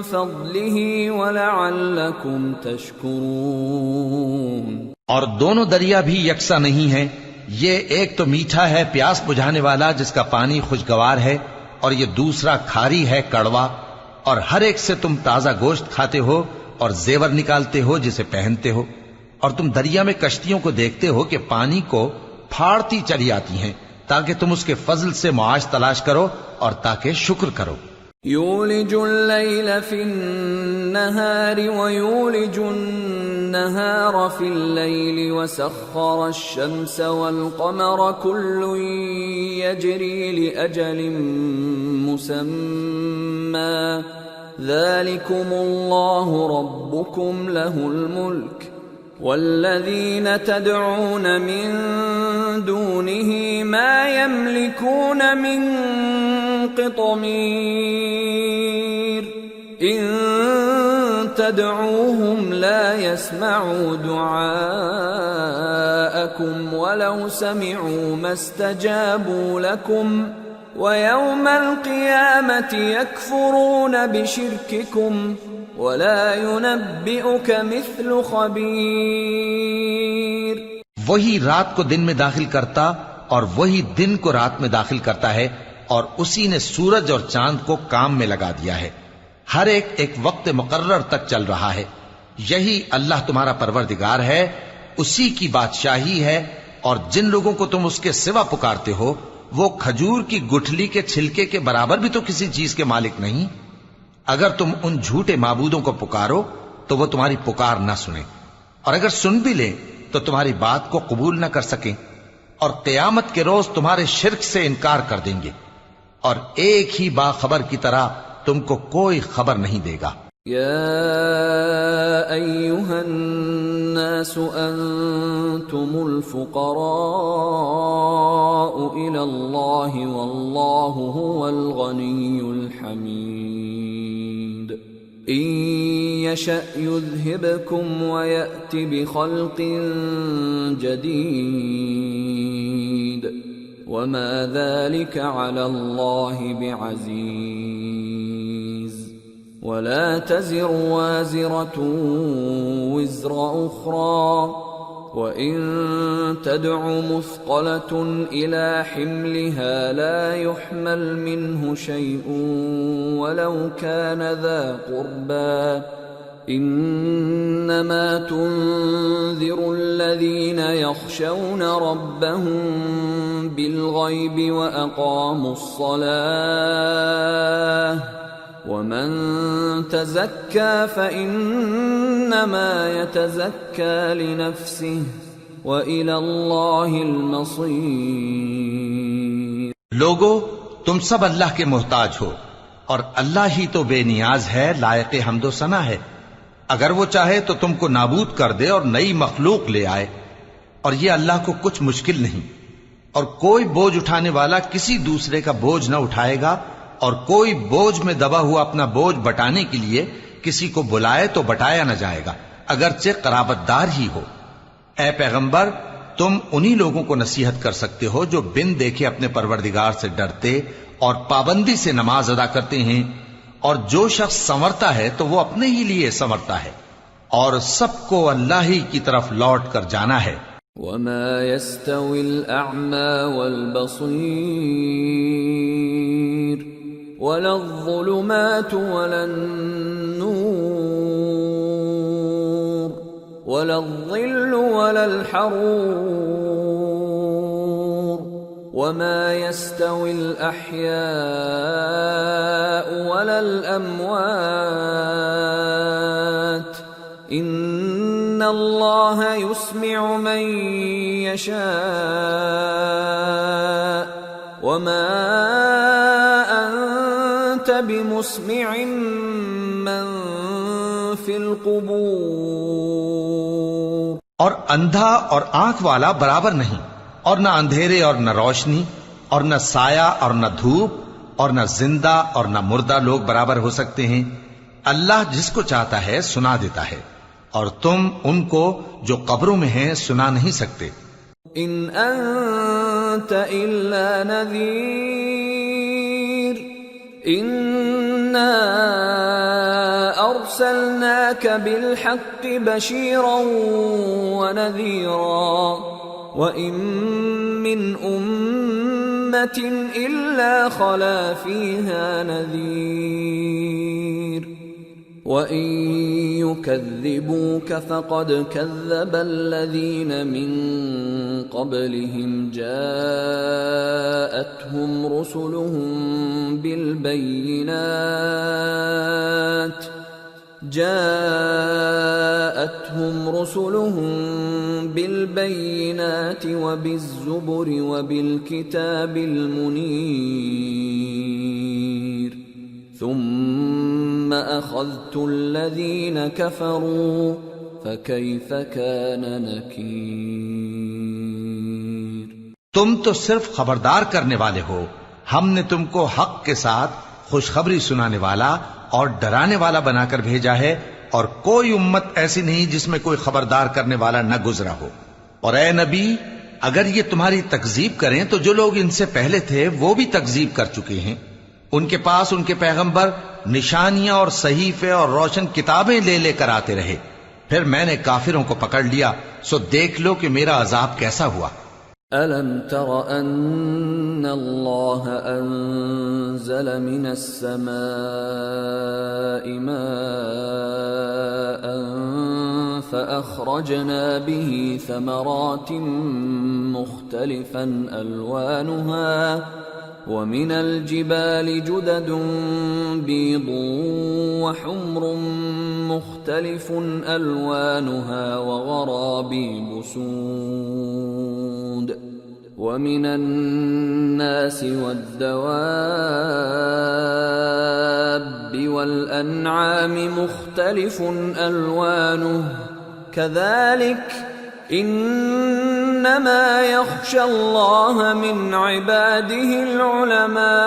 فضله ولعلكم تشكرون. اور دونوں دریا بھی یکساں نہیں ہیں. یہ ایک تو میٹھا ہے پیاس بجھانے والا جس کا پانی خوشگوار ہے، اور یہ دوسرا کھاری ہے کڑوا. اور ہر ایک سے تم تازہ گوشت کھاتے ہو اور زیور نکالتے ہو جسے پہنتے ہو. اور تم دریا میں کشتیوں کو دیکھتے ہو کہ پانی کو پھاڑتی چلی آتی ہیں تاکہ تم اس کے فضل سے معاش تلاش کرو اور تاکہ شکر کرو. یولج اللیل فی النہار ویولج النہار فی اللیل وسخر الشمس والقمر کل یجری لأجل مسمى ذلكم اللہ ربکم له الملک والذین تدعون من دونه ما يملكون من قطمیر ان تدعوهم لا يسمعوا دعاءكم ولو سمعوا ما استجابوا لكم ويوم القيامة يكفرون بشرككم ولا ينبئك مثل خبير. وہی رات کو دن میں داخل کرتا اور وہی دن کو رات میں داخل کرتا ہے، اور اسی نے سورج اور چاند کو کام میں لگا دیا ہے. ہر ایک ایک وقت مقرر تک چل رہا ہے. یہی اللہ تمہارا پروردگار ہے، اسی کی بادشاہی ہے. اور جن لوگوں کو تم اس کے سوا پکارتے ہو وہ کھجور کی گٹھلی کے چھلکے کے برابر بھی تو کسی چیز کے مالک نہیں. اگر تم ان جھوٹے معبودوں کو پکارو تو وہ تمہاری پکار نہ سنیں، اور اگر سن بھی لیں تو تمہاری بات کو قبول نہ کر سکیں، اور قیامت کے روز تمہارے شرک سے انکار کر دیں گے، اور ایک ہی باخبر کی طرح تم کو کوئی خبر نہیں دے گا. یا ایھا الناس انتم الفقراء الی اللہ واللہ هو الغنی الحمید. ان یشأ یذھبکم ویأت بخلق جدید وما ذلك على الله بعزيز. ولا تزر وازرة وزر أخرى وَإِن تَدْعُ مُثْقَلَةٌ إِلَى حِمْلِهَا لَا يُحْمَلْ مِنْهُ شَيْءٌ وَلَوْ كَانَ ذَا قُرْبَى إِنَّمَا تُنذِرُ الَّذِينَ يَخْشَوْنَ رَبَّهُم بِالْغَيْبِ وَأَقَامُوا الصَّلَاةَ وَمَن تَزَكَّى فَإِنَّمَا يَتَزَكَّى لِنَفْسِهِ وَإِلَى اللَّهِ الْمَصِيرُ۔ لوگو تم سب اللہ کے محتاج ہو اور اللہ ہی تو بے نیاز ہے، لائق حمد و ثنا ہے۔ اگر وہ چاہے تو تم کو نابود کر دے اور نئی مخلوق لے آئے، اور یہ اللہ کو کچھ مشکل نہیں۔ اور کوئی بوجھ اٹھانے والا کسی دوسرے کا بوجھ نہ اٹھائے گا، اور کوئی بوجھ میں دبا ہوا اپنا بوجھ بٹانے کے لیے کسی کو بلائے تو بٹایا نہ جائے گا، اگرچہ قرابت دار ہی ہو۔ اے پیغمبر، تم انہی لوگوں کو نصیحت کر سکتے ہو جو بن دیکھے اپنے پروردگار سے ڈرتے اور پابندی سے نماز ادا کرتے ہیں، اور جو شخص سنورتا ہے تو وہ اپنے ہی لیے سنورتا ہے، اور سب کو اللہ ہی کی طرف لوٹ کر جانا ہے۔ وَمَا يَسْتَوِي الْأَعْمَى وَالْبَصِيرُ وَلَا الظُّلُمَاتُ وَلَا النُّورُ وَلَا الظِّلُّ وَلَا الْحَرُورُ وَمَا يَسْتَوِي الْأَحْيَاءُ وَلَا الْأَمْوَاتُ إِنَّ اللَّهَ يُسْمِعُ مَن يَشَاءُ وَمَا أَنتَ بِمُسْمِعٍ مَّن فِي الْقُبُورِ۔ اور اندھا اور آنکھ والا برابر نہیں، اور نہ اندھیرے اور نہ روشنی، اور نہ سایہ اور نہ دھوپ، اور نہ زندہ اور نہ مردہ لوگ برابر ہو سکتے ہیں۔ اللہ جس کو چاہتا ہے سنا دیتا ہے، اور تم ان کو جو قبروں میں ہیں سنا نہیں سکتے۔ ان انت الا نذیر انا ارسلناک بالحق بشیرا ونذیرا وَإِن مِّنْ أُمَّةٍ إِلَّا خَلَا فِيهَا نَذِيرٌ وَإِن يُكَذِّبُوكَ فَقَدْ كَذَّبَ الَّذِينَ مِن قَبْلِهِمْ جَاءَتْهُمْ رُسُلُهُم بالبينات وبالزبر وبالكتاب المنير ثم أخذت الذين كفروا فكيف كان نكير۔ تم تو صرف خبردار کرنے والے ہو، ہم نے تم کو حق کے ساتھ خوشخبری سنانے والا اور ڈرانے والا بنا کر بھیجا ہے، اور کوئی امت ایسی نہیں جس میں کوئی خبردار کرنے والا نہ گزرا ہو۔ اور اے نبی، اگر یہ تمہاری تکذیب کریں تو جو لوگ ان سے پہلے تھے وہ بھی تکذیب کر چکے ہیں۔ ان کے پاس ان کے پیغمبر نشانیاں اور صحیفے اور روشن کتابیں لے لے کر آتے رہے، پھر میں نے کافروں کو پکڑ لیا، سو دیکھ لو کہ میرا عذاب کیسا ہوا۔ أَلَمْ تَرَ أَنَّ اللَّهَ أَنزَلَ مِنَ السَّمَاءِ مَاءً فَأَخْرَجْنَا بِهِ ثَمَرَاتٍ مُخْتَلِفًا أَلْوَانُهَا وَمِنَ الْجِبَالِ جُدَدٌ بِيضٌ وَحُمْرٌ مُخْتَلِفٌ أَلْوَانُهَا وَغَرَابِيبُ سُودٌ وَمِنَ النَّاسِ وَالدَّوَابِّ وَالْأَنْعَامِ مُخْتَلِفٌ أَلْوَانُهُ كَذَلِكَ إِنَّمَا يَخْشَى اللَّهَ مِنْ عِبَادِهِ الْعُلَمَاءُ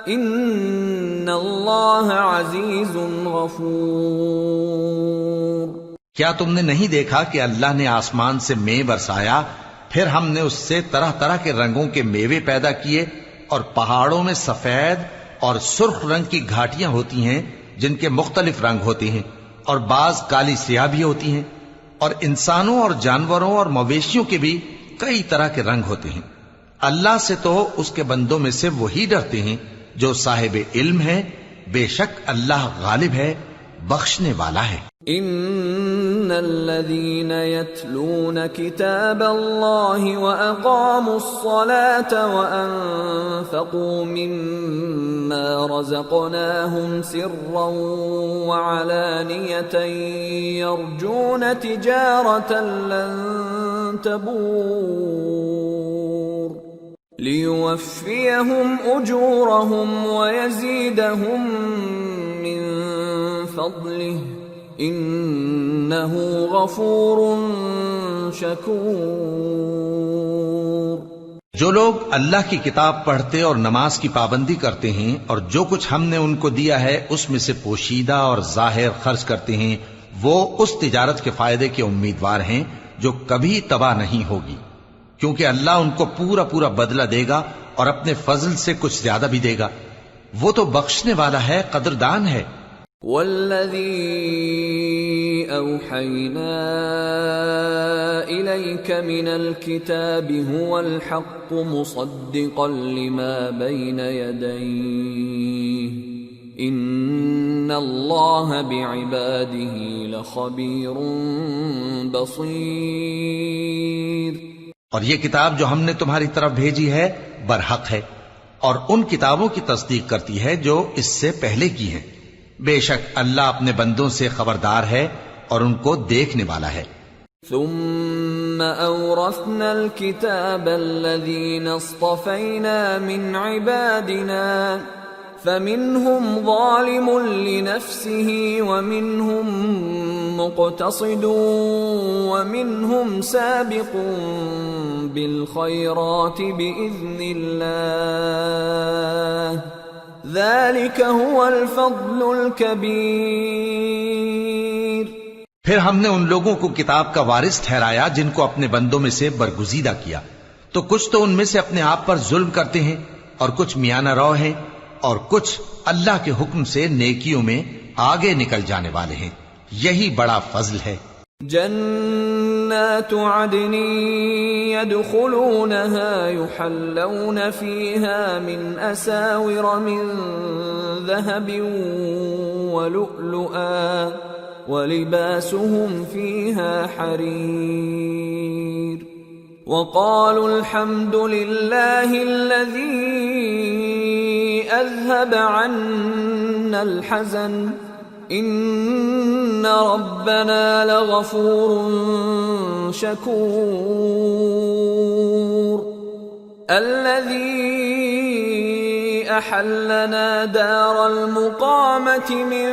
إِنَّ اللَّهَ عَزِيزٌ غَفُورٌ۔ کیا تم نے نہیں دیکھا کہ اللہ نے آسمان سے مے برسایا، پھر ہم نے اس سے طرح طرح کے رنگوں کے میوے پیدا کیے، اور پہاڑوں میں سفید اور سرخ رنگ کی گھاٹیاں ہوتی ہیں جن کے مختلف رنگ ہوتے ہیں، اور بعض کالی سیاہ بھی ہوتی ہیں، اور انسانوں اور جانوروں اور مویشیوں کے بھی کئی طرح کے رنگ ہوتے ہیں۔ اللہ سے تو اس کے بندوں میں سے وہی ڈرتے ہیں جو صاحب علم ہے، بے شک اللہ غالب ہے، بخشنے والا ہے۔ ان الذين يتلون كتاب الله واقاموا الصلاه وانفقوا مما رزقناهم سرا وعلانيه يرجون تجاره لن تبور ليوفيهم اجورهم ويزيدهم من فضله انہ غفور شکور۔ جو لوگ اللہ کی کتاب پڑھتے اور نماز کی پابندی کرتے ہیں اور جو کچھ ہم نے ان کو دیا ہے اس میں سے پوشیدہ اور ظاہر خرچ کرتے ہیں، وہ اس تجارت کے فائدے کے امیدوار ہیں جو کبھی تباہ نہیں ہوگی، کیونکہ اللہ ان کو پورا پورا بدلہ دے گا اور اپنے فضل سے کچھ زیادہ بھی دے گا، وہ تو بخشنے والا ہے، قدردان ہے۔ والذی اوحینا الیک من الکتاب هو الحق مصدقا لما بین یدیہ ان اللہ بعباده لخبیر بصیر۔ اور یہ کتاب جو ہم نے تمہاری طرف بھیجی ہے برحق ہے اور ان کتابوں کی تصدیق کرتی ہے جو اس سے پہلے کی ہیں، بے شک اللہ اپنے بندوں سے خبردار ہے اور ان کو دیکھنے والا ہے۔ ثم اورثنا الكتاب الذين اصطفينا من عبادنا فمنهم ظالم لنفسه ومنهم مقتصد ومنهم سابق بالخيرات بإذن الله ذلك هو الفضل الكبير۔ پھر ہم نے ان لوگوں کو کتاب کا وارث ٹھہرایا جن کو اپنے بندوں میں سے برگزیدہ کیا، تو کچھ تو ان میں سے اپنے آپ پر ظلم کرتے ہیں اور کچھ میانہ رو ہیں اور کچھ اللہ کے حکم سے نیکیوں میں آگے نکل جانے والے ہیں، یہی بڑا فضل ہے۔ جنات عدن يدخلونها يحلون فيها من أساور من ذهب ولؤلؤا ولباسهم فيها حرير وقالوا الحمد لله الذي أذهب عنا الحزن ان ربنا لغفور شکور۔ الذي احلنا دار المقامة من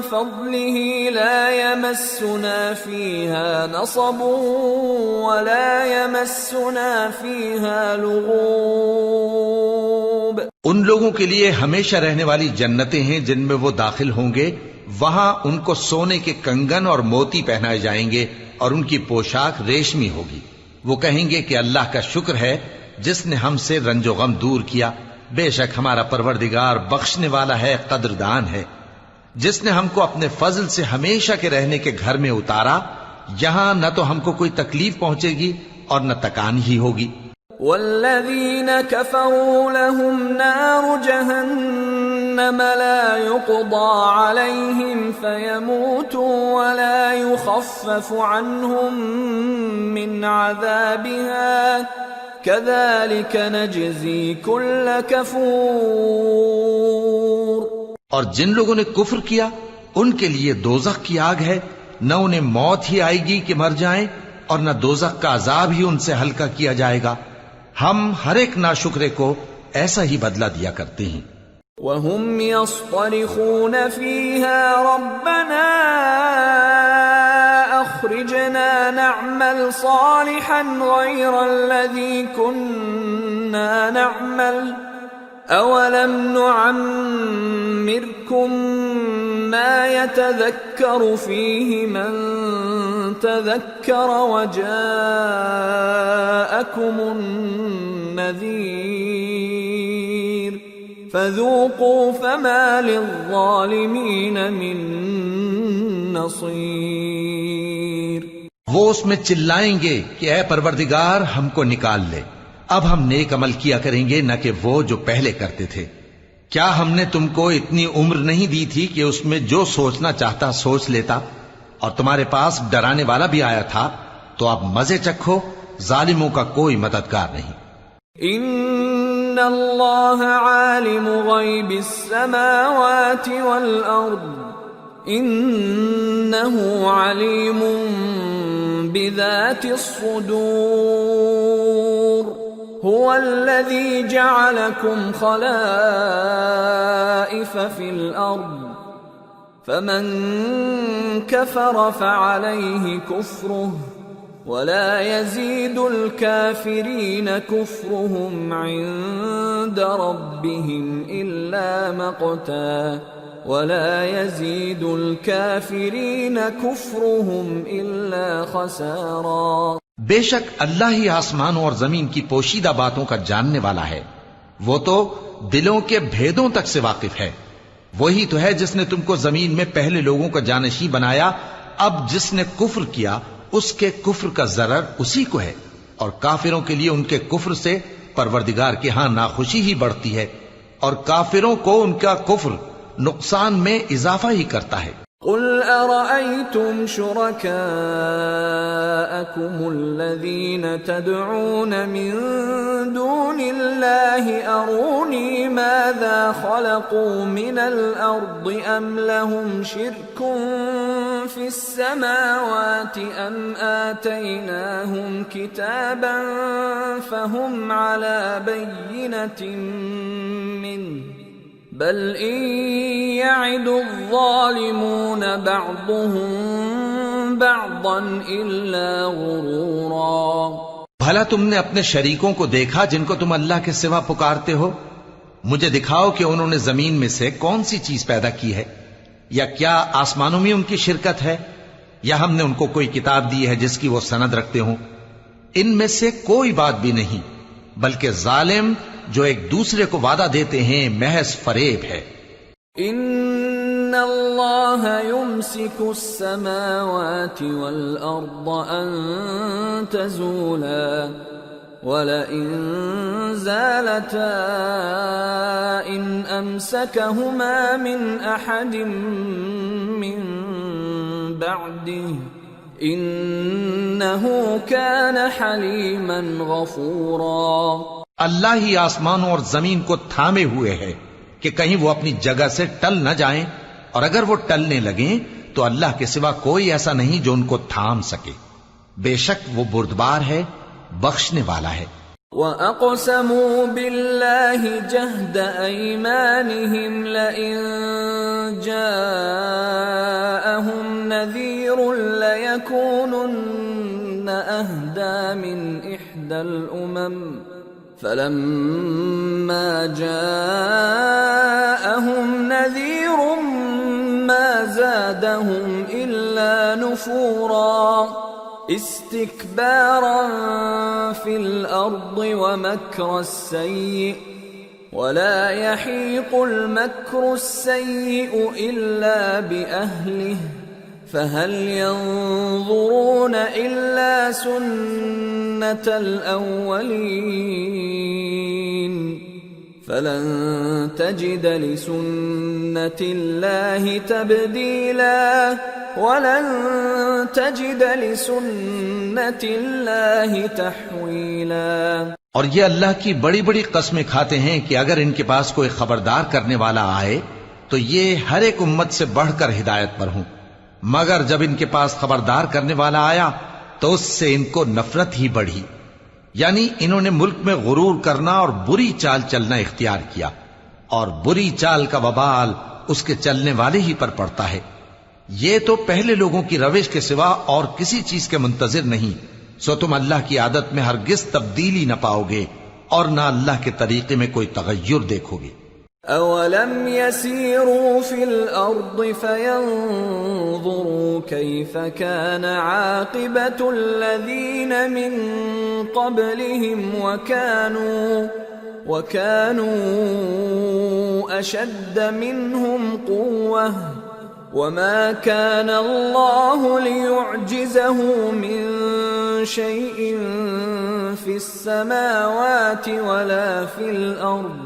فضله لا يمسنا فيها نصب ولا يمسنا فيها لغوب۔ ان لوگوں کے لیے ہمیشہ رہنے والی جنتیں ہیں جن میں وہ داخل ہوں گے، وہاں ان کو سونے کے کنگن اور موتی پہنائے جائیں گے اور ان کی پوشاک ریشمی ہوگی۔ وہ کہیں گے کہ اللہ کا شکر ہے جس نے ہم سے رنج و غم دور کیا، بے شک ہمارا پروردگار بخشنے والا ہے، قدردان ہے، جس نے ہم کو اپنے فضل سے ہمیشہ کے رہنے کے گھر میں اتارا، یہاں نہ تو ہم کو کوئی تکلیف پہنچے گی اور نہ تکان ہی ہوگی۔ والذین کفروا لهم نار جہنم لا يقضى عليهم فيموتوا ولا يخفف عنهم من عذابها كذلك نجزي كل كفور۔ اور جن لوگوں نے کفر کیا ان کے لیے دوزخ کی آگ ہے، نہ انہیں موت ہی آئے گی کہ مر جائیں اور نہ دوزخ کا عذاب ہی ان سے ہلکا کیا جائے گا، ہم ہر ایک ناشکرے کو ایسا ہی بدلہ دیا کرتے ہیں۔ وَهُمْ يَصْطَرِخُونَ فِيهَا رَبَّنَا أَخْرِجْنَا نَعْمَلْ صَالِحًا غَيْرَ الَّذِي كُنَّا نَعْمَلُ أَوَلَمْ نُعَمِّرْكُمْ مَا يَتَذَكَّرُ فِيهِ مَنْ تَذَكَّرَ وَجَاءَكُمُ النَّذِيرُ فَذُوقُوا فَمَا لِلظَّالِمِينَ مِن نصير. وہ اس میں چلائیں گے کہ اے پروردگار ہم کو نکال لے. اب ہم نیک عمل کیا کریں گے نہ کہ وہ جو پہلے کرتے تھے. کیا ہم نے تم کو اتنی عمر نہیں دی تھی کہ اس میں جو سوچنا چاہتا سوچ لیتا؟ اور تمہارے پاس ڈرانے والا بھی آیا تھا. تو اب مزے چکھو، ظالموں کا کوئی مددگار نہیں. ان اللہ عالم غیب السماوات والارض انہ علیم بذات الصدور. هو الذي جعلكم خلائف في الأرض فمن كفر فعليه كفره ولا يزيد الكافرين كفرهم عند ربهم إلا مقتا ولا يزيد الكافرين كفرهم إلا خسارا. بے شک اللہ ہی آسمانوں اور زمین کی پوشیدہ باتوں کا جاننے والا ہے. وہ تو دلوں کے بھیدوں تک سے واقف ہے. وہی تو ہے جس نے تم کو زمین میں پہلے لوگوں کا جانشین بنایا. اب جس نے کفر کیا اس کے کفر کا ضرر اسی کو ہے، اور کافروں کے لیے ان کے کفر سے پروردگار کے ہاں ناخوشی ہی بڑھتی ہے، اور کافروں کو ان کا کفر نقصان میں اضافہ ہی کرتا ہے. قل أرأيتم شركاءكم الذين تدعون من دون الله أروني ماذا خلقوا من الأرض أم لهم شرك في السماوات أم آتيناهم كتابا فهم على بينة منه بل ان يعد الظالمون بعضهم بعضا الا غرورا. بھلا تم نے اپنے شریکوں کو دیکھا جن کو تم اللہ کے سوا پکارتے ہو؟ مجھے دکھاؤ کہ انہوں نے زمین میں سے کون سی چیز پیدا کی ہے، یا کیا آسمانوں میں ان کی شرکت ہے، یا ہم نے ان کو کوئی کتاب دی ہے جس کی وہ سند رکھتے ہوں؟ ان میں سے کوئی بات بھی نہیں، بلکہ ظالم جو ایک دوسرے کو وعدہ دیتے ہیں محض فریب ہے. ان اللہ یمسک السماوات والارض ان تزولا ولئن زالتا ان امسکہما من احد من بعده انہ کان حلیما غفورا. اللہ ہی آسمانوں اور زمین کو تھامے ہوئے ہے کہ کہیں وہ اپنی جگہ سے ٹل نہ جائیں، اور اگر وہ ٹلنے لگیں تو اللہ کے سوا کوئی ایسا نہیں جو ان کو تھام سکے. بے شک وہ بردبار ہے، بخشنے والا ہے. وَأَقْسَمُوا بِاللَّهِ جَهْدَ أَيْمَانِهِمْ لَئِن جَاءَهُمْ نَذِيرٌ لَيَكُونُنَّ أَهْدَى مِنْ إِحْدَى الْأُمَمِ فَلَمَّا جَاءَهُمْ نَذِيرٌ مَا زَادَهُمْ إِلَّا نُفُورًا اسْتِكْبَارًا فِي الْأَرْضِ وَمَكْرَ السَّيِّئِ وَلَا يَحِيقُ الْمَكْرُ السَّيِّئُ إِلَّا بِأَهْلِهِ فَهَلْ يَنظُرُونَ إِلَّا سُنَّةَ الْأَوَّلِينَ فَلَن تَجِدَ لِسُنَّةِ اللَّهِ تَبْدِيلًا وَلَن تَجِدَ لِسُنَّةِ اللَّهِ تَحْوِيلًا. اور یہ اللہ کی بڑی بڑی قسمیں کھاتے ہیں کہ اگر ان کے پاس کوئی خبردار کرنے والا آئے تو یہ ہر ایک امت سے بڑھ کر ہدایت پر ہوں، مگر جب ان کے پاس خبردار کرنے والا آیا تو اس سے ان کو نفرت ہی بڑھی. یعنی انہوں نے ملک میں غرور کرنا اور بری چال چلنا اختیار کیا، اور بری چال کا وبال اس کے چلنے والے ہی پر پڑتا ہے. یہ تو پہلے لوگوں کی روش کے سوا اور کسی چیز کے منتظر نہیں، سو تم اللہ کی عادت میں ہرگز تبدیلی نہ پاؤ گے اور نہ اللہ کے طریقے میں کوئی تغیر دیکھو گے. اولم يسيروا في الارض فينظروا كيف كان عاقبة الذين من قبلهم وكانوا اشد منهم قوة وما كان الله ليعجزه من شيء في السماوات ولا في الأرض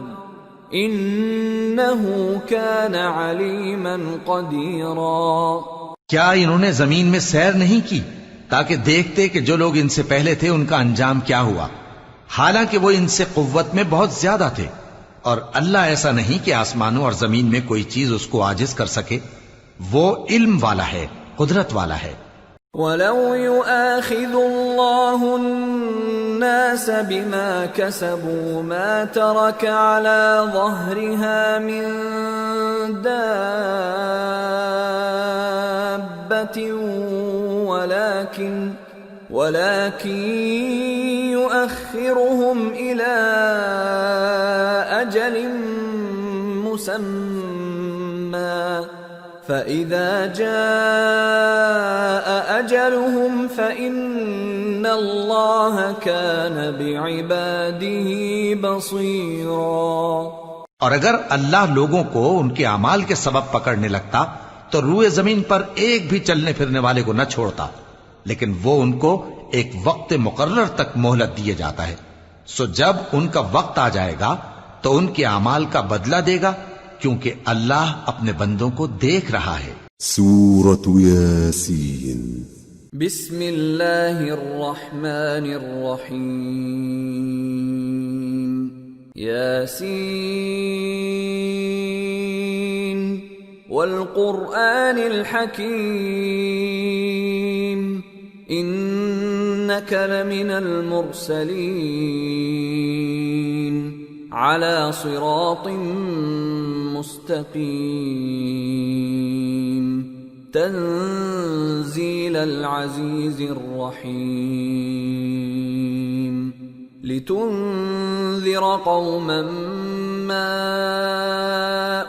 إنه كان عليما قديرا. کیا انہوں نے زمین میں سیر نہیں کی تاکہ دیکھتے کہ جو لوگ ان سے پہلے تھے ان کا انجام کیا ہوا، حالانکہ وہ ان سے قوت میں بہت زیادہ تھے، اور اللہ ایسا نہیں کہ آسمانوں اور زمین میں کوئی چیز اس کو عاجز کر سکے، وہ علم والا ہے، قدرت والا ہے. وَلَوْ يُؤَاخِذُ اللَّهُ النَّاسَ بِمَا كَسَبُوا مَا تَرَكَ عَلَى ظَهْرِهَا مِن دَابَّةٍ وَلَكِنْ يُؤَخِّرُهُمْ إِلَى أَجَلٍ مُّسَمًّى فَإِذَا جَاءَ أَجَلُهُمْ فَإِنَّ اللَّهَ كَانَ بِعِبَادِهِ بَصِيرًا. اور اگر اللہ لوگوں کو ان کے اعمال کے سبب پکڑنے لگتا تو روئے زمین پر ایک بھی چلنے پھرنے والے کو نہ چھوڑتا، لیکن وہ ان کو ایک وقت مقرر تک مہلت دیے جاتا ہے. سو جب ان کا وقت آ جائے گا تو ان کے اعمال کا بدلہ دے گا، کیونکہ اللہ اپنے بندوں کو دیکھ رہا ہے. سورة ياسين. بسم اللہ الرحمن الرحیم. یاسین والقرآن الحکیم انک لمن المرسلین على صراط مستقیم تنزیل العزیز الرحیم لتنذر قوما ما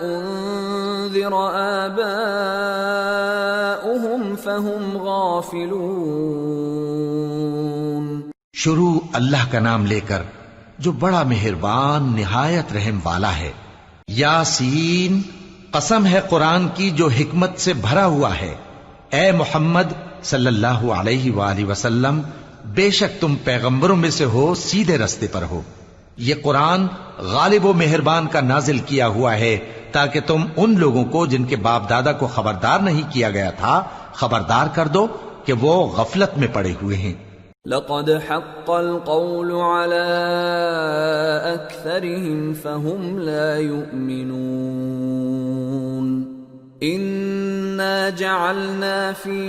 انذر آباؤهم فهم غافلون. شروع اللہ کا نام لے کر جو بڑا مہربان نہایت رحم والا ہے. یاسین، قسم ہے قرآن کی جو حکمت سے بھرا ہوا ہے. اے محمد صلی اللہ علیہ وآلہ وسلم، بے شک تم پیغمبروں میں سے ہو، سیدھے رستے پر ہو. یہ قرآن غالب و مہربان کا نازل کیا ہوا ہے تاکہ تم ان لوگوں کو جن کے باپ دادا کو خبردار نہیں کیا گیا تھا خبردار کر دو کہ وہ غفلت میں پڑے ہوئے ہیں. لقد حق القول على أكثرهم فهم لا يؤمنون. إنا جعلنا في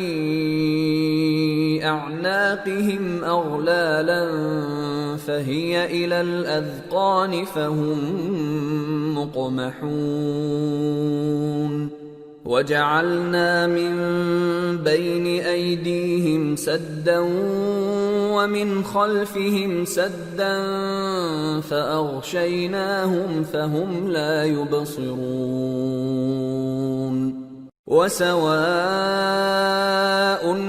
أعناقهم أغلالا فهي إلى الأذقان فهم مقمحون. وَجَعَلْنَا مِن بَيْنِ أَيْدِيهِمْ سَدًّا وَمِنْ خَلْفِهِمْ سَدًّا فَأَغْشَيْنَاهُمْ فَهُمْ لَا يُبْصِرُونَ. وَسَوَاءٌ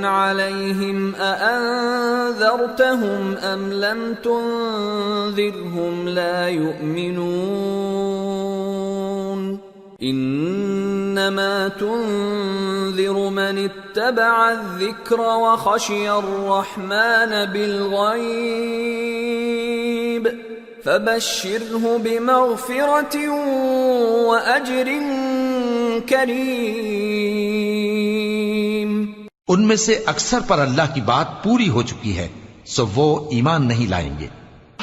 عَلَيْهِمْ أَأَنذَرْتَهُمْ أَمْ لَمْ تُنذِرْهُمْ لَا يُؤْمِنُونَ. انما تنذر من اتبع الذکر وخشی الرحمن بالغیب فبشره بمغفرة واجر کریم. ان میں سے اکثر پر اللہ کی بات پوری ہو چکی ہے سو وہ ایمان نہیں لائیں گے.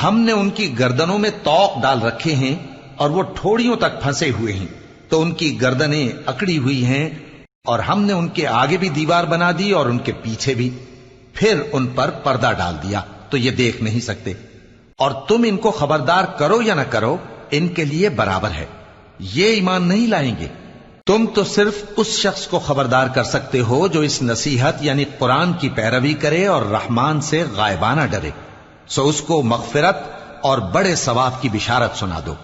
ہم نے ان کی گردنوں میں طوق ڈال رکھے ہیں اور وہ ٹھوڑیوں تک پھنسے ہوئے ہیں تو ان کی گردنیں اکڑی ہوئی ہیں، اور ہم نے ان کے آگے بھی دیوار بنا دی اور ان کے پیچھے بھی، پھر ان پر پردہ ڈال دیا تو یہ دیکھ نہیں سکتے. اور تم ان کو خبردار کرو یا نہ کرو ان کے لیے برابر ہے، یہ ایمان نہیں لائیں گے. تم تو صرف اس شخص کو خبردار کر سکتے ہو جو اس نصیحت یعنی قرآن کی پیروی کرے اور رحمان سے غائبانہ ڈرے، سو اس کو مغفرت اور بڑے ثواب کی بشارت سنا دو.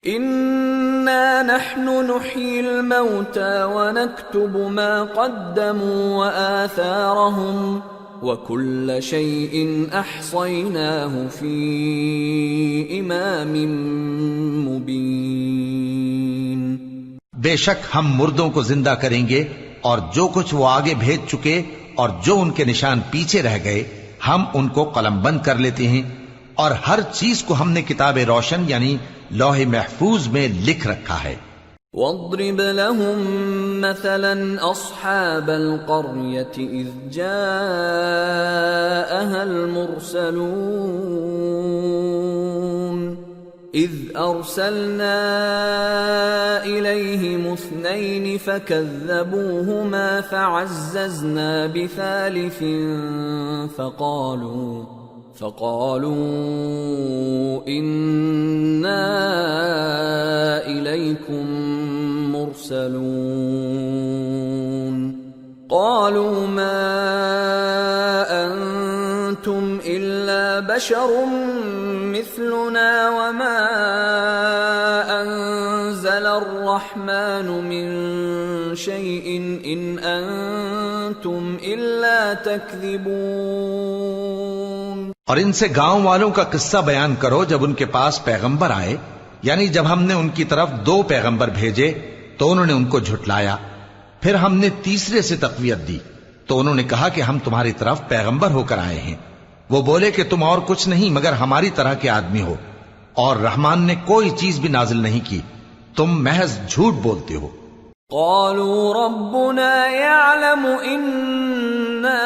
إنا نحن نحيي الموتى ونكتب ما قدموا وآثارهم وكل شيء أحصيناه في إمام مبين. بے شک ہم مردوں کو زندہ کریں گے اور جو کچھ وہ آگے بھیج چکے اور جو ان کے نشان پیچھے رہ گئے ہم ان کو قلم بند کر لیتے ہیں، اور ہر چیز کو ہم نے کتاب روشن یعنی لوح محفوظ میں لکھ رکھا ہے۔ وَاضْرِبْ لَهُم مَّثَلًا أَصْحَابَ الْقَرْيَةِ إِذْ جَاءَهَا الْمُرْسَلُونَ إِذْ أَرْسَلْنَا إِلَيْهِمُ اثْنَيْنِ فَكَذَّبُوهُمَا فَعَزَّزْنَا بِثَالِثٍ فقالوا إنا إليكم مرسلون قالوا ما أنتم إلا بشر مثلنا وما أنزل الرحمن من شيء إن أنتم إلا تكذبون۔ اور ان سے گاؤں والوں کا قصہ بیان کرو جب ان کے پاس پیغمبر آئے، یعنی جب ہم نے ان کی طرف 2 پیغمبر بھیجے تو انہوں نے ان کو جھٹلایا، پھر ہم نے تیسرے سے تقویت دی تو انہوں نے کہا کہ ہم تمہاری طرف پیغمبر ہو کر آئے ہیں۔ وہ بولے کہ تم اور کچھ نہیں مگر ہماری طرح کے آدمی ہو، اور رحمان نے کوئی چیز بھی نازل نہیں کی، تم محض جھوٹ بولتے ہو۔ قالوا ربنا يعلم إنا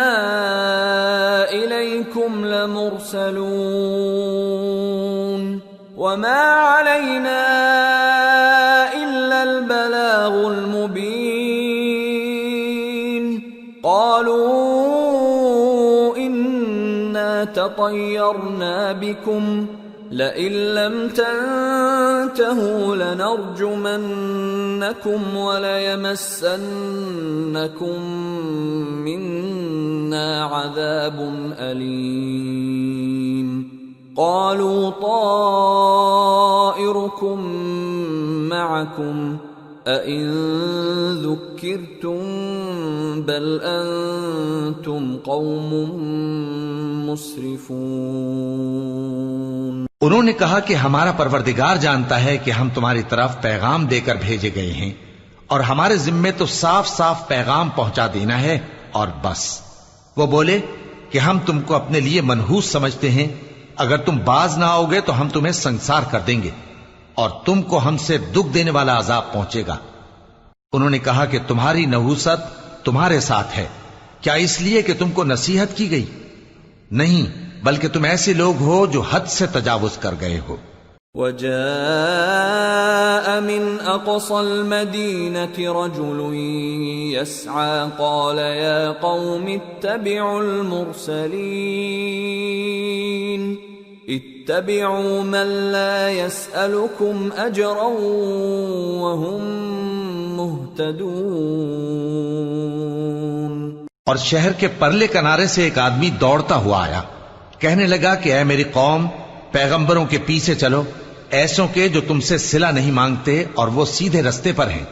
إليكم لمرسلون وما علينا إلا البلاغ المبين قالوا إنا تطيرنا بكم لئن لم تنتهوا لنرجمنكم وليمسنكم منا عذاب أليم قالوا طائركم معكم أئن ذكرتم بل أنتم قوم مسرفون۔ انہوں نے کہا کہ ہمارا پروردگار جانتا ہے کہ ہم تمہاری طرف پیغام دے کر بھیجے گئے ہیں، اور ہمارے ذمے تو صاف صاف پیغام پہنچا دینا ہے اور بس۔ وہ بولے کہ ہم تم کو اپنے لیے منحوس سمجھتے ہیں، اگر تم باز نہ آؤ گے تو ہم تمہیں سنسار کر دیں گے اور تم کو ہم سے دکھ دینے والا عذاب پہنچے گا۔ انہوں نے کہا کہ تمہاری نحوست تمہارے ساتھ ہے، کیا اس لیے کہ تم کو نصیحت کی گئی؟ نہیں، بلکہ تم ایسے لوگ ہو جو حد سے تجاوز کر گئے ہو۔ وجاء من أقصى المدينة رجل يسعى قال يا قوم اتبعوا المرسلين اتبعوا من لا يسألكم أجرا وهم مهتدون۔ اور شہر کے پرلے کنارے سے ایک آدمی دوڑتا ہوا آیا، کہنے لگا کہ اے میری قوم، پیغمبروں کے پیچھے چلو، ایسوں کے جو تم سے صلہ نہیں مانگتے اور وہ سیدھے رستے پر ہیں۔